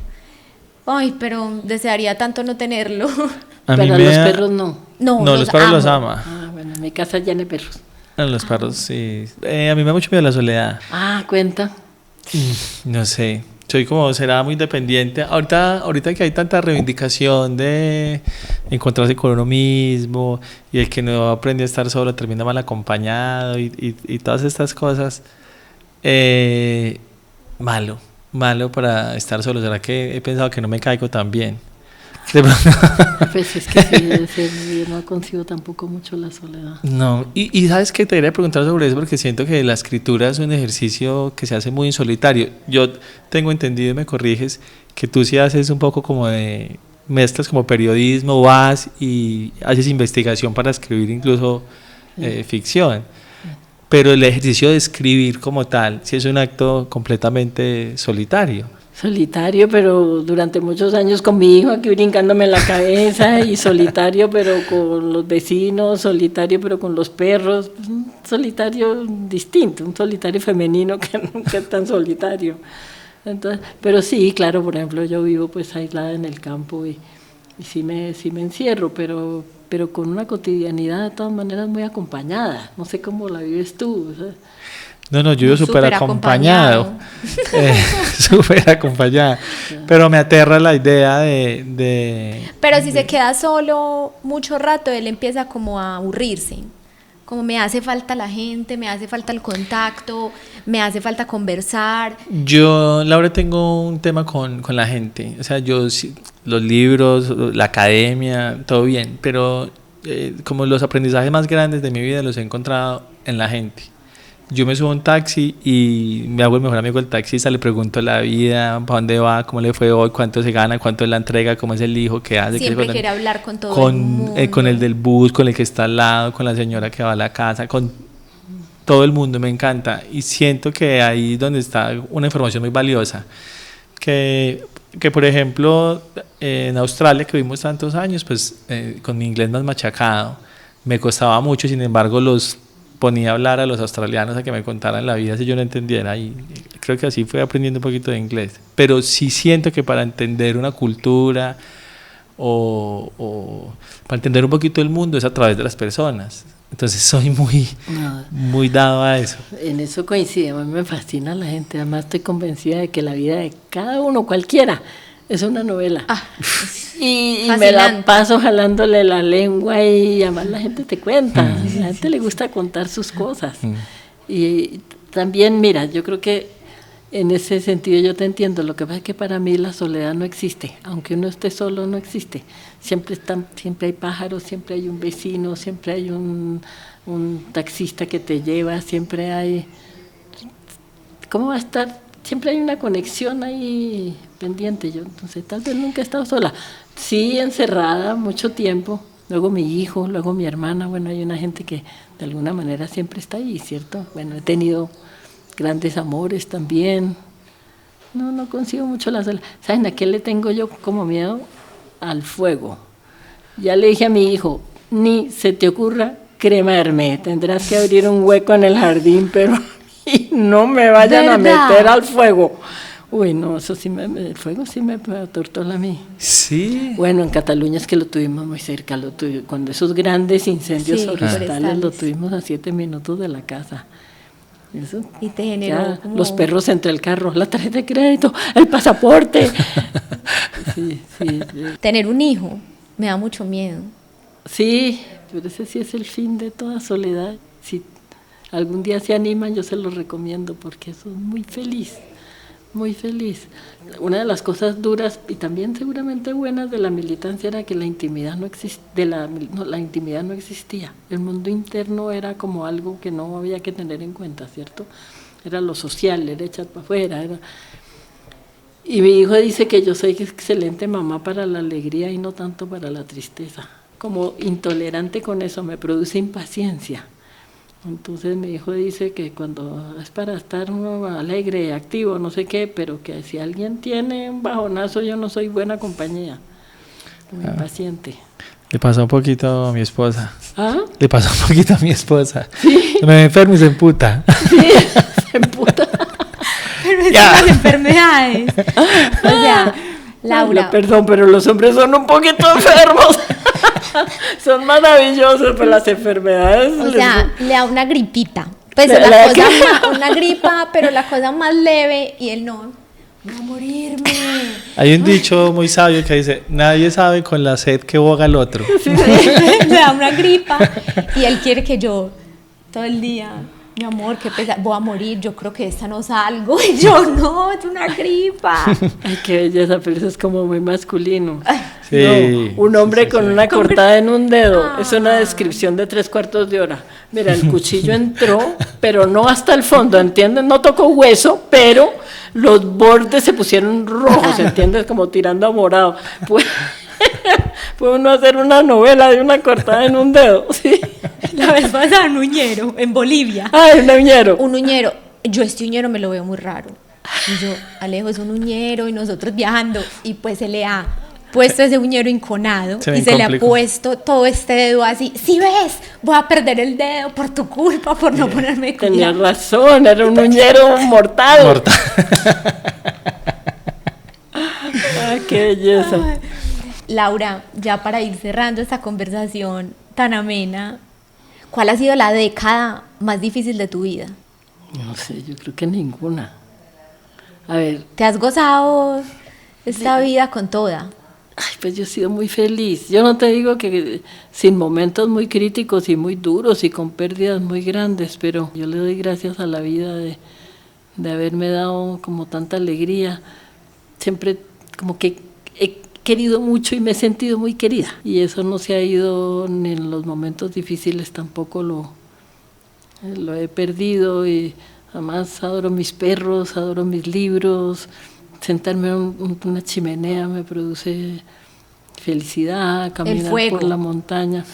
Ay, pero desearía tanto no tenerlo. Pero a los perros no. No, los perros los ama. Ah, bueno, en mi casa llena de perros. A los perros sí. A mí me da mucho miedo la soledad. Ah, cuenta. No sé. Soy como, será muy independiente. Ahorita que hay tanta reivindicación de encontrarse con uno mismo y el que no aprende a estar solo termina mal acompañado y todas estas cosas, malo para estar solo. ¿Será que he pensado que no me caigo tan bien? Pues es que sí, yo no concibo tampoco mucho la soledad. No, y sabes que te quería preguntar sobre eso porque siento que la escritura es un ejercicio que se hace muy en solitario. Yo tengo entendido, y me corriges, que tú sí haces un poco como de mezclas como periodismo, vas y haces investigación para escribir incluso ficción. Pero el ejercicio de escribir como tal sí es un acto completamente solitario. Solitario, pero durante muchos años con mi hijo aquí brincándome en la cabeza, y solitario pero con los vecinos, solitario pero con los perros, un solitario distinto, un solitario femenino que nunca es tan solitario. Entonces, pero sí, claro, por ejemplo, yo vivo pues aislada en el campo y sí me encierro, pero con una cotidianidad de todas maneras muy acompañada. No sé cómo la vives tú, ¿sabes? No, yo vivo súper acompañado. Súper acompañada. Pero me aterra la idea Pero si se queda solo mucho rato, él empieza como a aburrirse. Como me hace falta la gente, me hace falta el contacto, me hace falta conversar. Yo, Laura, tengo un tema con la gente. O sea, los libros, la academia, todo bien. Pero como los aprendizajes más grandes de mi vida los he encontrado en la gente. Yo me subo a un taxi y me hago el mejor amigo del taxista, le pregunto la vida, para dónde va, cómo le fue hoy, cuánto se gana, cuánto es la entrega, cómo es el hijo, qué hace. Siempre quiere hablar con todo el mundo. Con el del bus, con el que está al lado, con la señora que va a la casa, con todo el mundo, me encanta. Y siento que ahí es donde está una información muy valiosa. Que por ejemplo, en Australia, que vivimos tantos años, pues con mi inglés más machacado, me costaba mucho, sin embargo, los ponía a hablar a los australianos a que me contaran la vida si yo no entendiera, y creo que así fui aprendiendo un poquito de inglés. Pero sí siento que para entender una cultura o para entender un poquito el mundo es a través de las personas. Entonces soy muy dado a eso. En eso coincidimos, a mí me fascina la gente, además estoy convencida de que la vida de cada uno, cualquiera, es una novela. Y me la paso jalándole la lengua y además la gente te cuenta, a la gente le gusta contar sus cosas. Y también, mira, yo creo que En ese sentido yo te entiendo, lo que pasa es que para mí la soledad no existe, aunque uno esté solo no existe. Siempre hay pájaros, siempre hay un vecino, siempre hay un taxista que te lleva, siempre hay... ¿Cómo va a estar? Siempre hay una conexión ahí pendiente. Yo entonces tal vez nunca he estado sola. Sí, encerrada mucho tiempo, luego mi hijo, luego mi hermana, bueno, hay una gente que de alguna manera siempre está ahí, ¿cierto? Bueno, he tenido grandes amores también. No consigo mucho la soledad. ¿Saben a qué le tengo yo como miedo? Al fuego. Ya le dije a mi hijo, ni se te ocurra cremarme, tendrás que abrir un hueco en el jardín, pero y no me vayan a meter al fuego. Uy, no, eso sí, el fuego sí me atortola a mí. Sí. Bueno, en Cataluña es que lo tuvimos muy cerca, cuando esos grandes incendios forestales lo tuvimos a 7 minutos de la casa. Eso, y te generó como... los perros entre el carro, la tarjeta de crédito, el pasaporte. Sí. Tener un hijo me da mucho miedo. Sí, pero ese sí es el fin de toda soledad. Si algún día se animan, yo se los recomiendo porque eso es muy feliz. Muy feliz. Una de las cosas duras y también seguramente buenas de la militancia era que la intimidad no existía. El mundo interno era como algo que no había que tener en cuenta, ¿cierto? Era lo social, era echar para afuera. Y mi hijo dice que yo soy excelente mamá para la alegría y no tanto para la tristeza. Como intolerante con eso, me produce impaciencia. Entonces mi hijo dice que cuando es para estar uno alegre, activo, no sé qué, pero que si alguien tiene un bajonazo, yo no soy buena compañía, muy impaciente. Le pasó un poquito a mi esposa. ¿Ah? Le pasó un poquito a mi esposa. Sí. Me enfermo y se emputa. Sí, se emputa. Pero es las enfermedades. O sea, Laura. Perdón, pero los hombres son un poquito enfermos. Son maravillosos, pero las enfermedades... O sea, le da una gripita. Pues una gripa, pero la cosa más leve y él no, voy a morirme. Hay un dicho muy sabio que dice, nadie sabe con la sed que boga el otro. Sí. Le da una gripa y él quiere que yo todo el día... Mi amor, qué pesar, voy a morir, yo creo que esta no salgo. Y yo, no, es una gripa. Ay, qué belleza, pero eso es como muy masculino. Sí, no, un hombre sí. con una cortada en un dedo, es una descripción de 3/4 de hora. Mira, el cuchillo entró, pero no hasta el fondo, ¿entiendes? No tocó hueso, pero los bordes se pusieron rojos, ¿entiendes? Como tirando a morado. Puede uno hacer una novela de una cortada en un dedo, ¿sí? La vez pasada un uñero en Bolivia. Ay, un uñero. Un uñero. Yo este uñero me lo veo muy raro. Y yo, Alejo, es un uñero y nosotros viajando. Y pues se le ha puesto ese uñero inconado y se le ha puesto todo este dedo así. ¿Sí ves? Voy a perder el dedo por tu culpa, por no ponerme cuidado. Tenías razón, era un uñero mortal. Ay, qué belleza. Ay. Laura, ya para ir cerrando esta conversación tan amena, ¿cuál ha sido la década más difícil de tu vida? No sé, yo creo que ninguna. A ver. ¿Te has gozado esta vida con toda? Ay, pues yo he sido muy feliz. Yo no te digo que sin momentos muy críticos y muy duros y con pérdidas muy grandes, pero yo le doy gracias a la vida de haberme dado como tanta alegría. Siempre como que he querido mucho y me he sentido muy querida. Y eso no se ha ido ni en los momentos difíciles, tampoco lo he perdido. Y además adoro mis perros, adoro mis libros. Sentarme en una chimenea me produce felicidad, caminar por la montaña.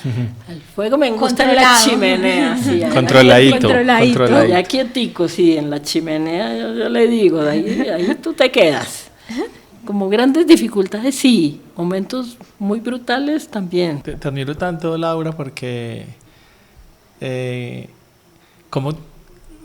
El fuego me gusta en la chimenea. Sí, Controladito. Ya quietico, sí, en la chimenea yo le digo, de ahí tú te quedas. Como grandes dificultades, sí. Momentos muy brutales también. Te admiro tanto, Laura, porque cómo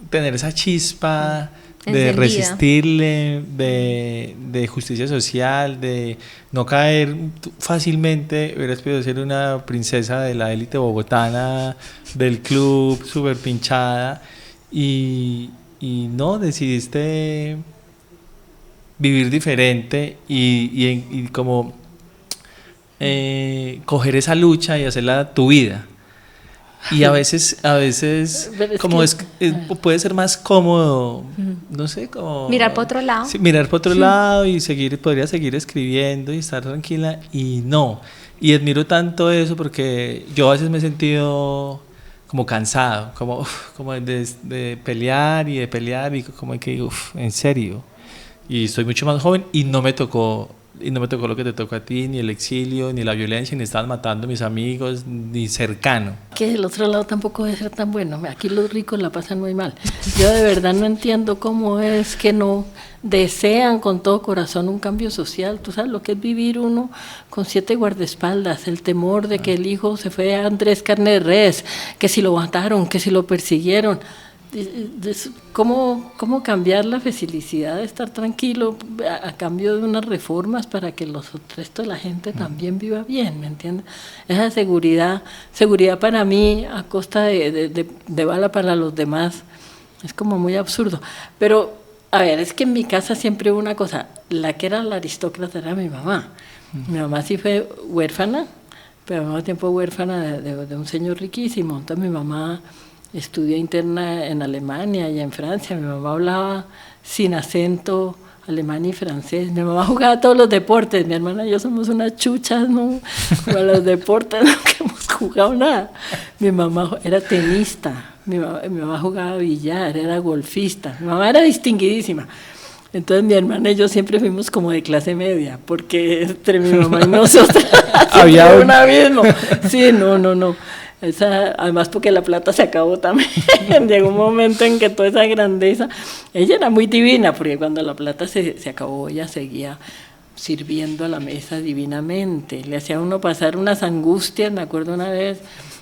tener esa chispa de resistirle, de justicia social, de no caer fácilmente. Hubieras podido ser una princesa de la élite bogotana, del club, súper pinchada, y no, decidiste vivir diferente y como coger esa lucha y hacerla tu vida. Y a veces como puede ser más cómodo, no sé, como... Mirar para otro lado. Sí, mirar para otro lado y podría seguir escribiendo y estar tranquila, y no. Y admiro tanto eso porque yo a veces me he sentido como cansado, como de pelear y como que, en serio. Y estoy mucho más joven y no me tocó lo que te tocó a ti, ni el exilio, ni la violencia, ni estaban matando a mis amigos, ni cercano. Que el otro lado tampoco debe ser tan bueno. Aquí los ricos la pasan muy mal. Yo de verdad no entiendo cómo es que no desean con todo corazón un cambio social. Tú sabes lo que es vivir uno con 7 guardaespaldas, el temor de que el hijo se fue a Andrés Carne de Res, que si lo mataron, que si lo persiguieron. ¿Cómo cambiar la felicidad de estar tranquilo a cambio de unas reformas para que el resto de la gente también viva bien? ¿Me entiendes? Esa seguridad para mí a costa de bala para los demás es como muy absurdo. Pero, a ver, es que en mi casa siempre hubo una cosa, la que era la aristócrata era mi mamá. Mi mamá sí fue huérfana, pero al mismo tiempo huérfana de un señor riquísimo. Entonces mi mamá estudió interna en Alemania y en Francia. Mi mamá hablaba sin acento alemán y francés. Mi mamá jugaba todos los deportes. Mi hermana y yo somos unas chuchas, ¿no? Para los deportes no hemos jugado nada. Mi mamá era tenista. Mi mamá jugaba billar, era golfista. Mi mamá era distinguidísima. Entonces mi hermana y yo siempre fuimos como de clase media, porque entre mi mamá y nosotros había un abismo. Sí, no. Además porque la plata se acabó también. Llegó un momento en que toda esa grandeza, ella era muy divina, porque cuando la plata se acabó, ella seguía sirviendo a la mesa divinamente. Le hacía a uno pasar unas angustias. Me acuerdo una vez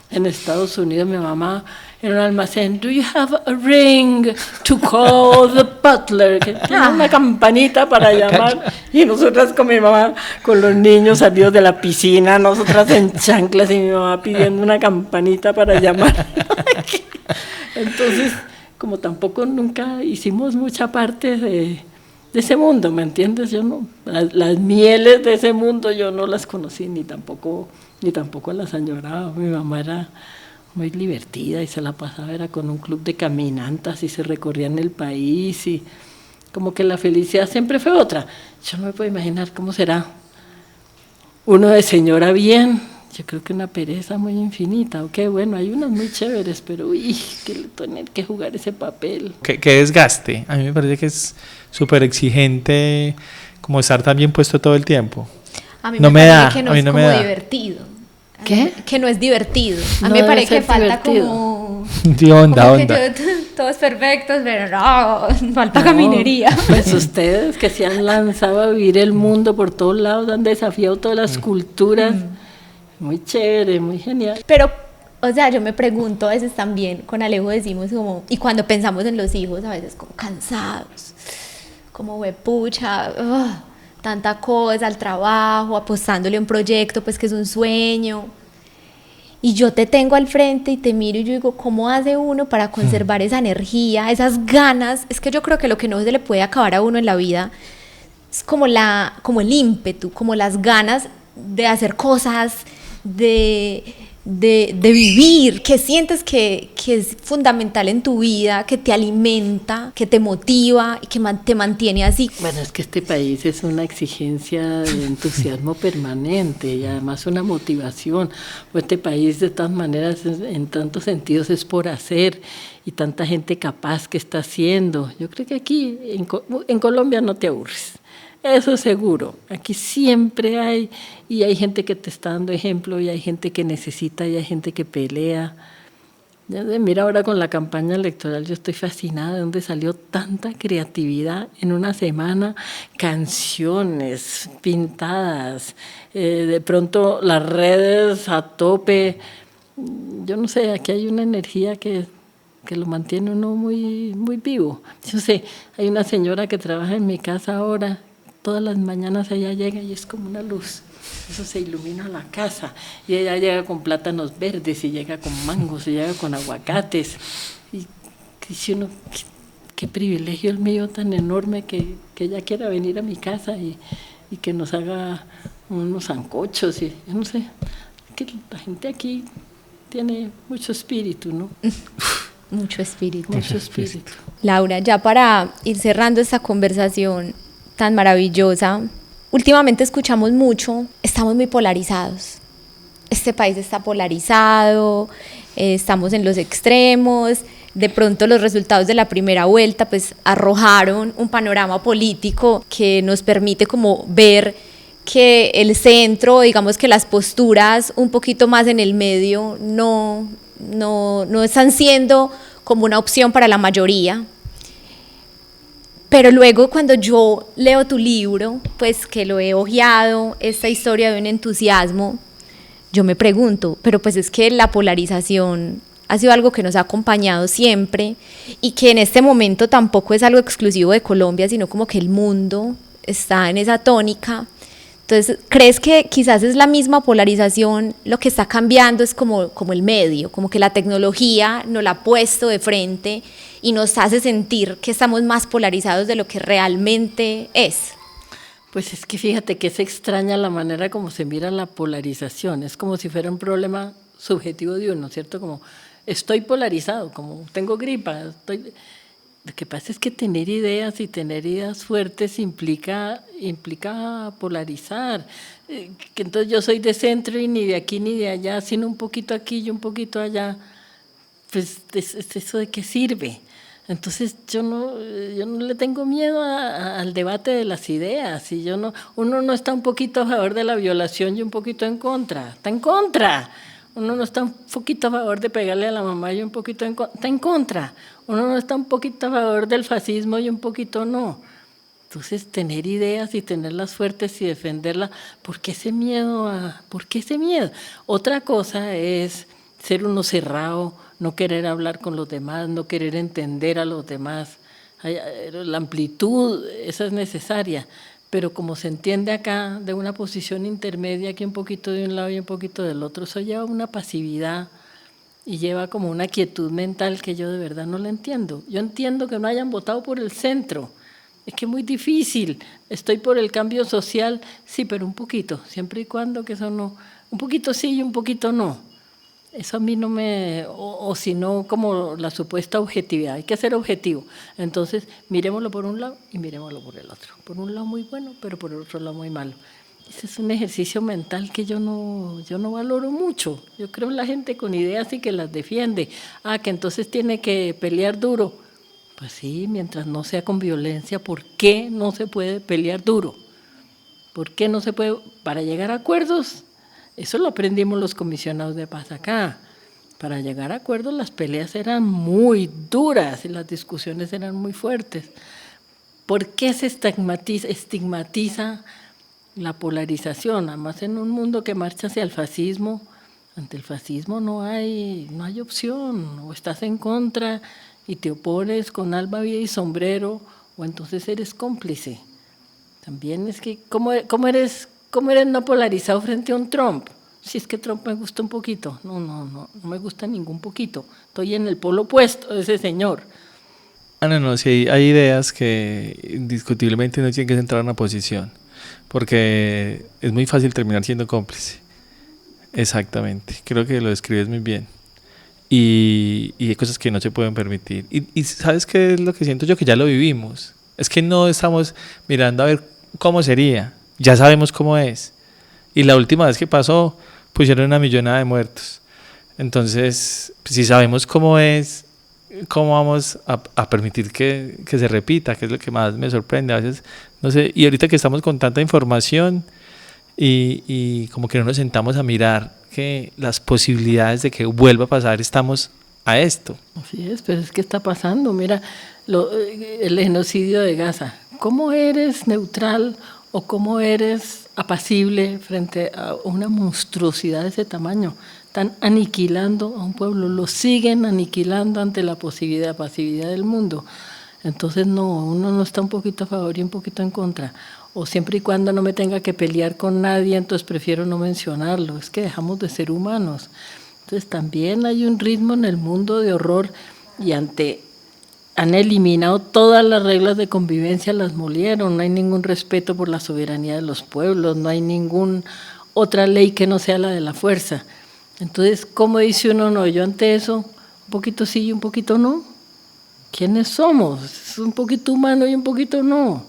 en Estados Unidos, mi mamá en un almacén, "Do you have a ring to call the butler?" Que tiene una campanita para llamar. Y nosotras con mi mamá, con los niños salidos de la piscina, nosotras en chanclas y mi mamá pidiendo una campanita para llamar. Entonces, como tampoco nunca hicimos mucha parte de ese mundo, ¿me entiendes? Yo no, las mieles de ese mundo yo no las conocí, ni tampoco las añoraba. Mi mamá era muy divertida y se la pasaba, era con un club de caminantas y se recorrían el país, y como que la felicidad siempre fue otra. Yo no me puedo imaginar cómo será uno de señora bien. Yo creo que una pereza muy infinita. Ok, bueno, hay unas muy chéveres, pero que tener que jugar ese papel. Qué desgaste. A mí me parece que es súper exigente como estar tan bien puesto todo el tiempo. A mí me parece que no es como divertido. ¿Qué? Que no es divertido. A mí No me parece que falta divertido. como... onda. Todos perfectos, pero no, falta caminería. Pues ustedes que se han lanzado a vivir el mundo por todos lados, han desafiado todas las culturas. Muy chévere, muy genial. Pero, o sea, yo me pregunto a veces también, con Alejo decimos como, y cuando pensamos en los hijos, a veces como cansados, como huepucha, tanta cosa, al trabajo, apostándole a un proyecto, pues que es un sueño. Y yo te tengo al frente y te miro y yo digo, ¿cómo hace uno para conservar esa energía, esas ganas? Es que yo creo que lo que no se le puede acabar a uno en la vida es como el ímpetu, como las ganas de hacer cosas, de vivir, que sientes que es fundamental en tu vida, que te alimenta, que te motiva y que te mantiene así. Bueno, es que este país es una exigencia de entusiasmo permanente y además una motivación. Pues este país de todas maneras en tantos sentidos es por hacer, y tanta gente capaz que está haciendo. Yo creo que aquí en Colombia no te aburres. Eso seguro, aquí siempre hay gente que te está dando ejemplo, y hay gente que necesita, y hay gente que pelea. Mira, ahora con la campaña electoral yo estoy fascinada de dónde salió tanta creatividad en una semana, canciones pintadas, de pronto las redes a tope. Yo no sé, aquí hay una energía que lo mantiene uno muy, muy vivo. Yo sé, hay una señora que trabaja en mi casa ahora. Todas las mañanas ella llega y es como una luz, eso se ilumina la casa, y ella llega con plátanos verdes, y llega con mangos, y llega con aguacates, y dice uno, qué privilegio el mío tan enorme que ella quiera venir a mi casa y que nos haga unos sancochos, y yo no sé, que la gente aquí tiene mucho espíritu, ¿no? Mucho espíritu. Mucho espíritu. Laura, ya para ir cerrando esta conversación tan maravillosa, últimamente escuchamos mucho, estamos muy polarizados. Este país está polarizado, estamos en los extremos. De pronto los resultados de la primera vuelta pues arrojaron un panorama político que nos permite como ver que el centro, digamos que las posturas un poquito más en el medio no están siendo como una opción para la mayoría. Pero luego cuando yo leo tu libro, pues que lo he hojeado, esta historia de un entusiasmo, yo me pregunto, pero pues es que la polarización ha sido algo que nos ha acompañado siempre y que en este momento tampoco es algo exclusivo de Colombia, sino como que el mundo está en esa tónica. Entonces, ¿crees que quizás es la misma polarización, lo que está cambiando es como el medio, como que la tecnología nos la ha puesto de frente y nos hace sentir que estamos más polarizados de lo que realmente es? Pues es que fíjate que es extraña la manera como se mira la polarización, es como si fuera un problema subjetivo de uno, ¿cierto? Como estoy polarizado, como tengo gripa, Lo que pasa es que tener ideas y tener ideas fuertes implica polarizar, que entonces yo soy de centro y ni de aquí ni de allá, sino un poquito aquí y un poquito allá, pues ¿eso de qué sirve? Entonces yo no le tengo miedo al debate de las ideas, y uno no está un poquito a favor de la violación y un poquito en contra, está en contra. Uno no está un poquito a favor de pegarle a la mamá y un poquito está en contra. Uno no está un poquito a favor del fascismo y un poquito no. Entonces, tener ideas y tenerlas fuertes y defenderlas, ¿por qué ese miedo? ¿Por qué ese miedo? Otra cosa es ser uno cerrado, no querer hablar con los demás, no querer entender a los demás. La amplitud, esa es necesaria. Pero como se entiende acá, de una posición intermedia, que un poquito de un lado y un poquito del otro, eso lleva una pasividad y lleva como una quietud mental que yo de verdad no la entiendo. Yo entiendo que no hayan votado por el centro, es que es muy difícil. Estoy por el cambio social, sí, pero un poquito, siempre y cuando que eso no, un poquito sí y un poquito no. Eso a mí no me, o si no, como la supuesta objetividad, hay que ser objetivo. Entonces, miremoslo por un lado y miremoslo por el otro. Por un lado muy bueno, pero por el otro lado muy malo. Ese es un ejercicio mental que yo no valoro mucho. Yo creo en la gente con ideas y que las defiende. Que entonces tiene que pelear duro. Pues sí, mientras no sea con violencia, ¿por qué no se puede pelear duro? ¿Por qué no se puede? Para llegar a acuerdos. Eso lo aprendimos los comisionados de paz acá. Para llegar a acuerdos las peleas eran muy duras y las discusiones eran muy fuertes. ¿Por qué se estigmatiza la polarización? Además, en un mundo que marcha hacia el fascismo, ante el fascismo no hay opción. O estás en contra y te opones con alba, vía y sombrero, o entonces eres cómplice. También es que, ¿cómo eres no polarizado frente a un Trump? Si es que Trump me gusta un poquito. No me gusta ningún poquito. Estoy en el polo opuesto de ese señor. No, sí, hay ideas que indiscutiblemente uno tiene que centrar en una posición, porque es muy fácil terminar siendo cómplice. Exactamente, creo que lo describes muy bien. Y hay cosas que no se pueden permitir. Y ¿sabes qué es lo que siento yo? Que ya lo vivimos. Es que no estamos mirando a ver cómo sería. Ya sabemos cómo es. Y la última vez que pasó, pusieron 1 millonada de muertos. Entonces, si sabemos cómo es, ¿cómo vamos a permitir que se repita? Que es lo que más me sorprende a veces. No sé, y ahorita que estamos con tanta información y como que no nos sentamos a mirar que las posibilidades de que vuelva a pasar, estamos a esto. Así es, pero es que está pasando. Mira, el genocidio de Gaza. ¿Cómo eres neutral o cómo eres apacible frente a una monstruosidad de ese tamaño? Están aniquilando a un pueblo, lo siguen aniquilando ante la pasividad del mundo. Entonces uno no está un poquito a favor y un poquito en contra. O siempre y cuando no me tenga que pelear con nadie, entonces prefiero no mencionarlo. Es que dejamos de ser humanos. Entonces también hay un ritmo en el mundo de horror y han eliminado todas las reglas de convivencia, las molieron, no hay ningún respeto por la soberanía de los pueblos, no hay ninguna otra ley que no sea la de la fuerza. Entonces, ¿cómo dice uno no? Yo ante eso, un poquito sí y un poquito no. ¿Quiénes somos? Es un poquito humano y un poquito no.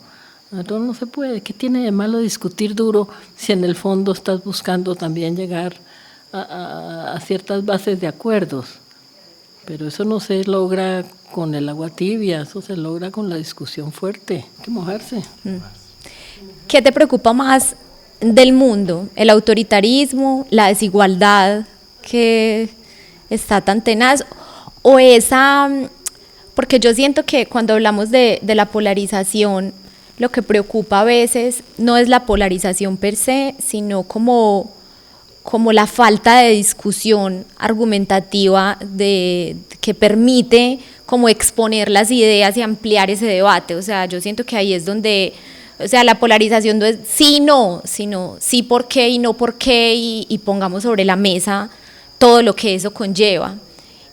Entonces no se puede. ¿Qué tiene de malo discutir duro si en el fondo estás buscando también llegar a ciertas bases de acuerdos? Pero eso no se logra con el agua tibia, eso se logra con la discusión fuerte. Hay que mojarse. ¿Qué te preocupa más del mundo? ¿El autoritarismo, la desigualdad que está tan tenaz? ¿O esa...? Porque yo siento que cuando hablamos de la polarización, lo que preocupa a veces no es la polarización per se, sino como la falta de discusión argumentativa que permite como exponer las ideas y ampliar ese debate. O sea, yo siento que ahí es donde, o sea, la polarización no es sí, no, sino sí, por qué y no por qué, y pongamos sobre la mesa todo lo que eso conlleva.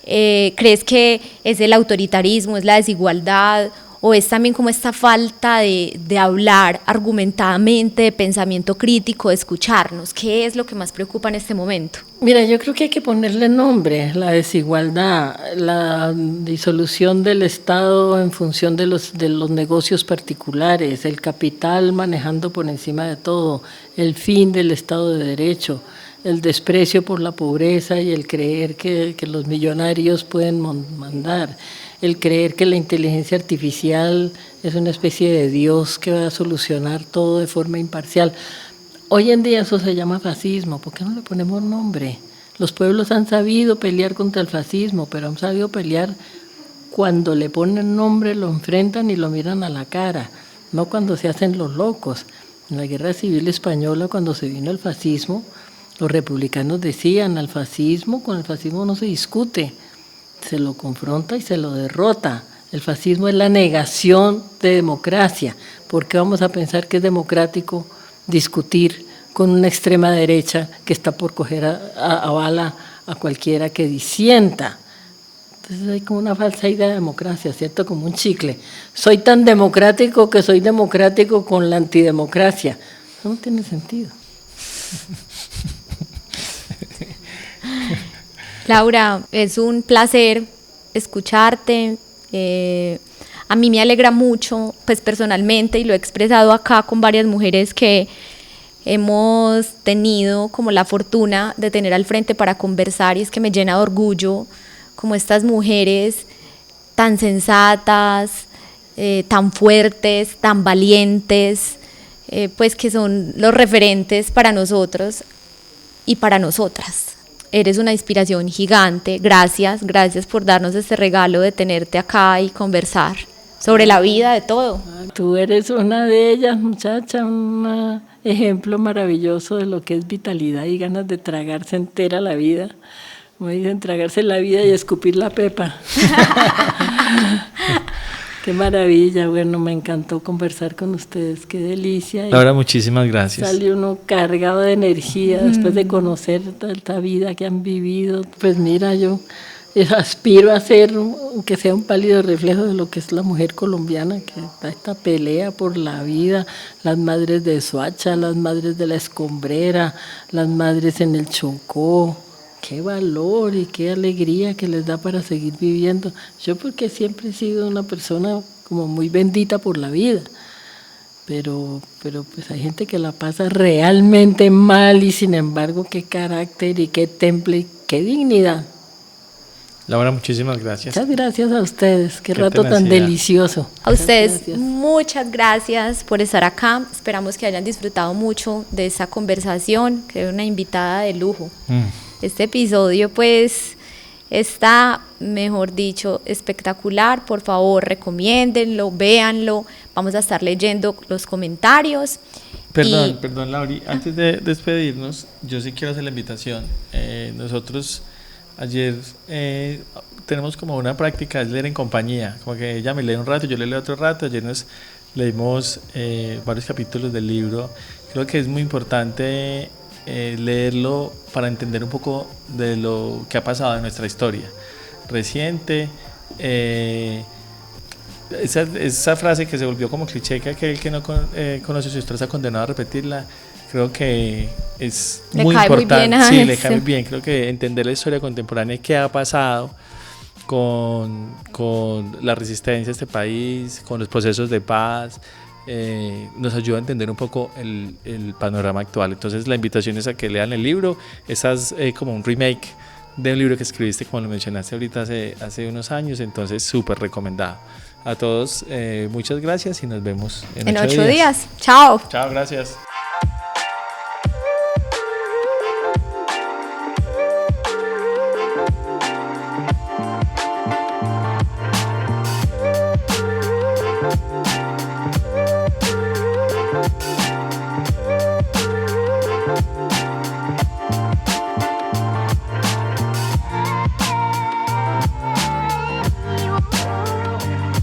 ¿Crees que es el autoritarismo, es la desigualdad, o es también como esta falta de hablar argumentadamente, de pensamiento crítico, de escucharnos? ¿Qué es lo que más preocupa en este momento? Mira, yo creo que hay que ponerle nombre, la desigualdad, la disolución del Estado en función de los negocios particulares, el capital manejando por encima de todo, el fin del Estado de Derecho, el desprecio por la pobreza y el creer que los millonarios pueden mandar, el creer que la inteligencia artificial es una especie de Dios que va a solucionar todo de forma imparcial. Hoy en día eso se llama fascismo. ¿Por qué no le ponemos nombre? Los pueblos han sabido pelear contra el fascismo, pero han sabido pelear cuando le ponen nombre, lo enfrentan y lo miran a la cara, no cuando se hacen los locos. En la Guerra Civil Española, cuando se vino el fascismo, los republicanos decían, con el fascismo no se discute, se lo confronta y se lo derrota. El fascismo es la negación de democracia. ¿Por qué vamos a pensar que es democrático discutir con una extrema derecha que está por coger a bala a cualquiera que disienta? Entonces hay como una falsa idea de democracia, ¿cierto? Como un chicle. Soy tan democrático que soy democrático con la antidemocracia. Eso no tiene sentido. Laura, es un placer escucharte. A mí me alegra mucho, pues personalmente, y lo he expresado acá con varias mujeres que hemos tenido como la fortuna de tener al frente para conversar, y es que me llena de orgullo como estas mujeres tan sensatas, tan fuertes, tan valientes, pues que son los referentes para nosotros y para nosotras. Eres una inspiración gigante. Gracias por darnos este regalo de tenerte acá y conversar sobre la vida, de todo. Tú eres una de ellas, muchacha, un ejemplo maravilloso de lo que es vitalidad y ganas de tragarse entera la vida. Como dicen, tragarse la vida y escupir la pepa. Qué maravilla, bueno, me encantó conversar con ustedes, qué delicia. Laura, muchísimas gracias. Sale uno cargado de energía después de conocer tanta vida que han vivido. Pues mira, yo aspiro a ser, aunque sea un pálido reflejo de lo que es la mujer colombiana, que da esta pelea por la vida, las madres de Soacha, las madres de la Escombrera, las madres en el Chocó. Qué valor y qué alegría que les da para seguir viviendo. Yo porque siempre he sido una persona como muy bendita por la vida, pero pues hay gente que la pasa realmente mal y sin embargo qué carácter y qué temple y qué dignidad. Laura, muchísimas gracias. Muchas gracias a ustedes, qué rato tan delicioso. A ustedes, muchas gracias por estar acá. Esperamos que hayan disfrutado mucho de esta conversación, que es una invitada de lujo. Este episodio pues está, mejor dicho, espectacular. Por favor, recomiéndenlo, véanlo. Vamos a estar leyendo los comentarios. Perdón, Lauri, antes de despedirnos, yo sí quiero hacer la invitación. Nosotros ayer tenemos como una práctica, es leer en compañía, como que ella me lee un rato, yo le leo otro rato. Ayer nos leímos varios capítulos del libro. Creo que es muy importante leerlo para entender un poco de lo que ha pasado en nuestra historia reciente. Esa frase que se volvió como cliché, que aquel que no conoce su historia está condenado a repetirla, Creo que es Le muy cae muy importante. bien a Sí, le ese. cae muy bien. Creo que entender la historia contemporánea y qué ha pasado con la resistencia a este país, con los procesos de paz, nos ayuda a entender un poco el panorama actual. Entonces la invitación es a que lean el libro. Esta es como un remake de un libro que escribiste, como lo mencionaste ahorita, hace unos años. Entonces súper recomendado. A todos muchas gracias y nos vemos en 8 8 días. Chao. Chao, gracias.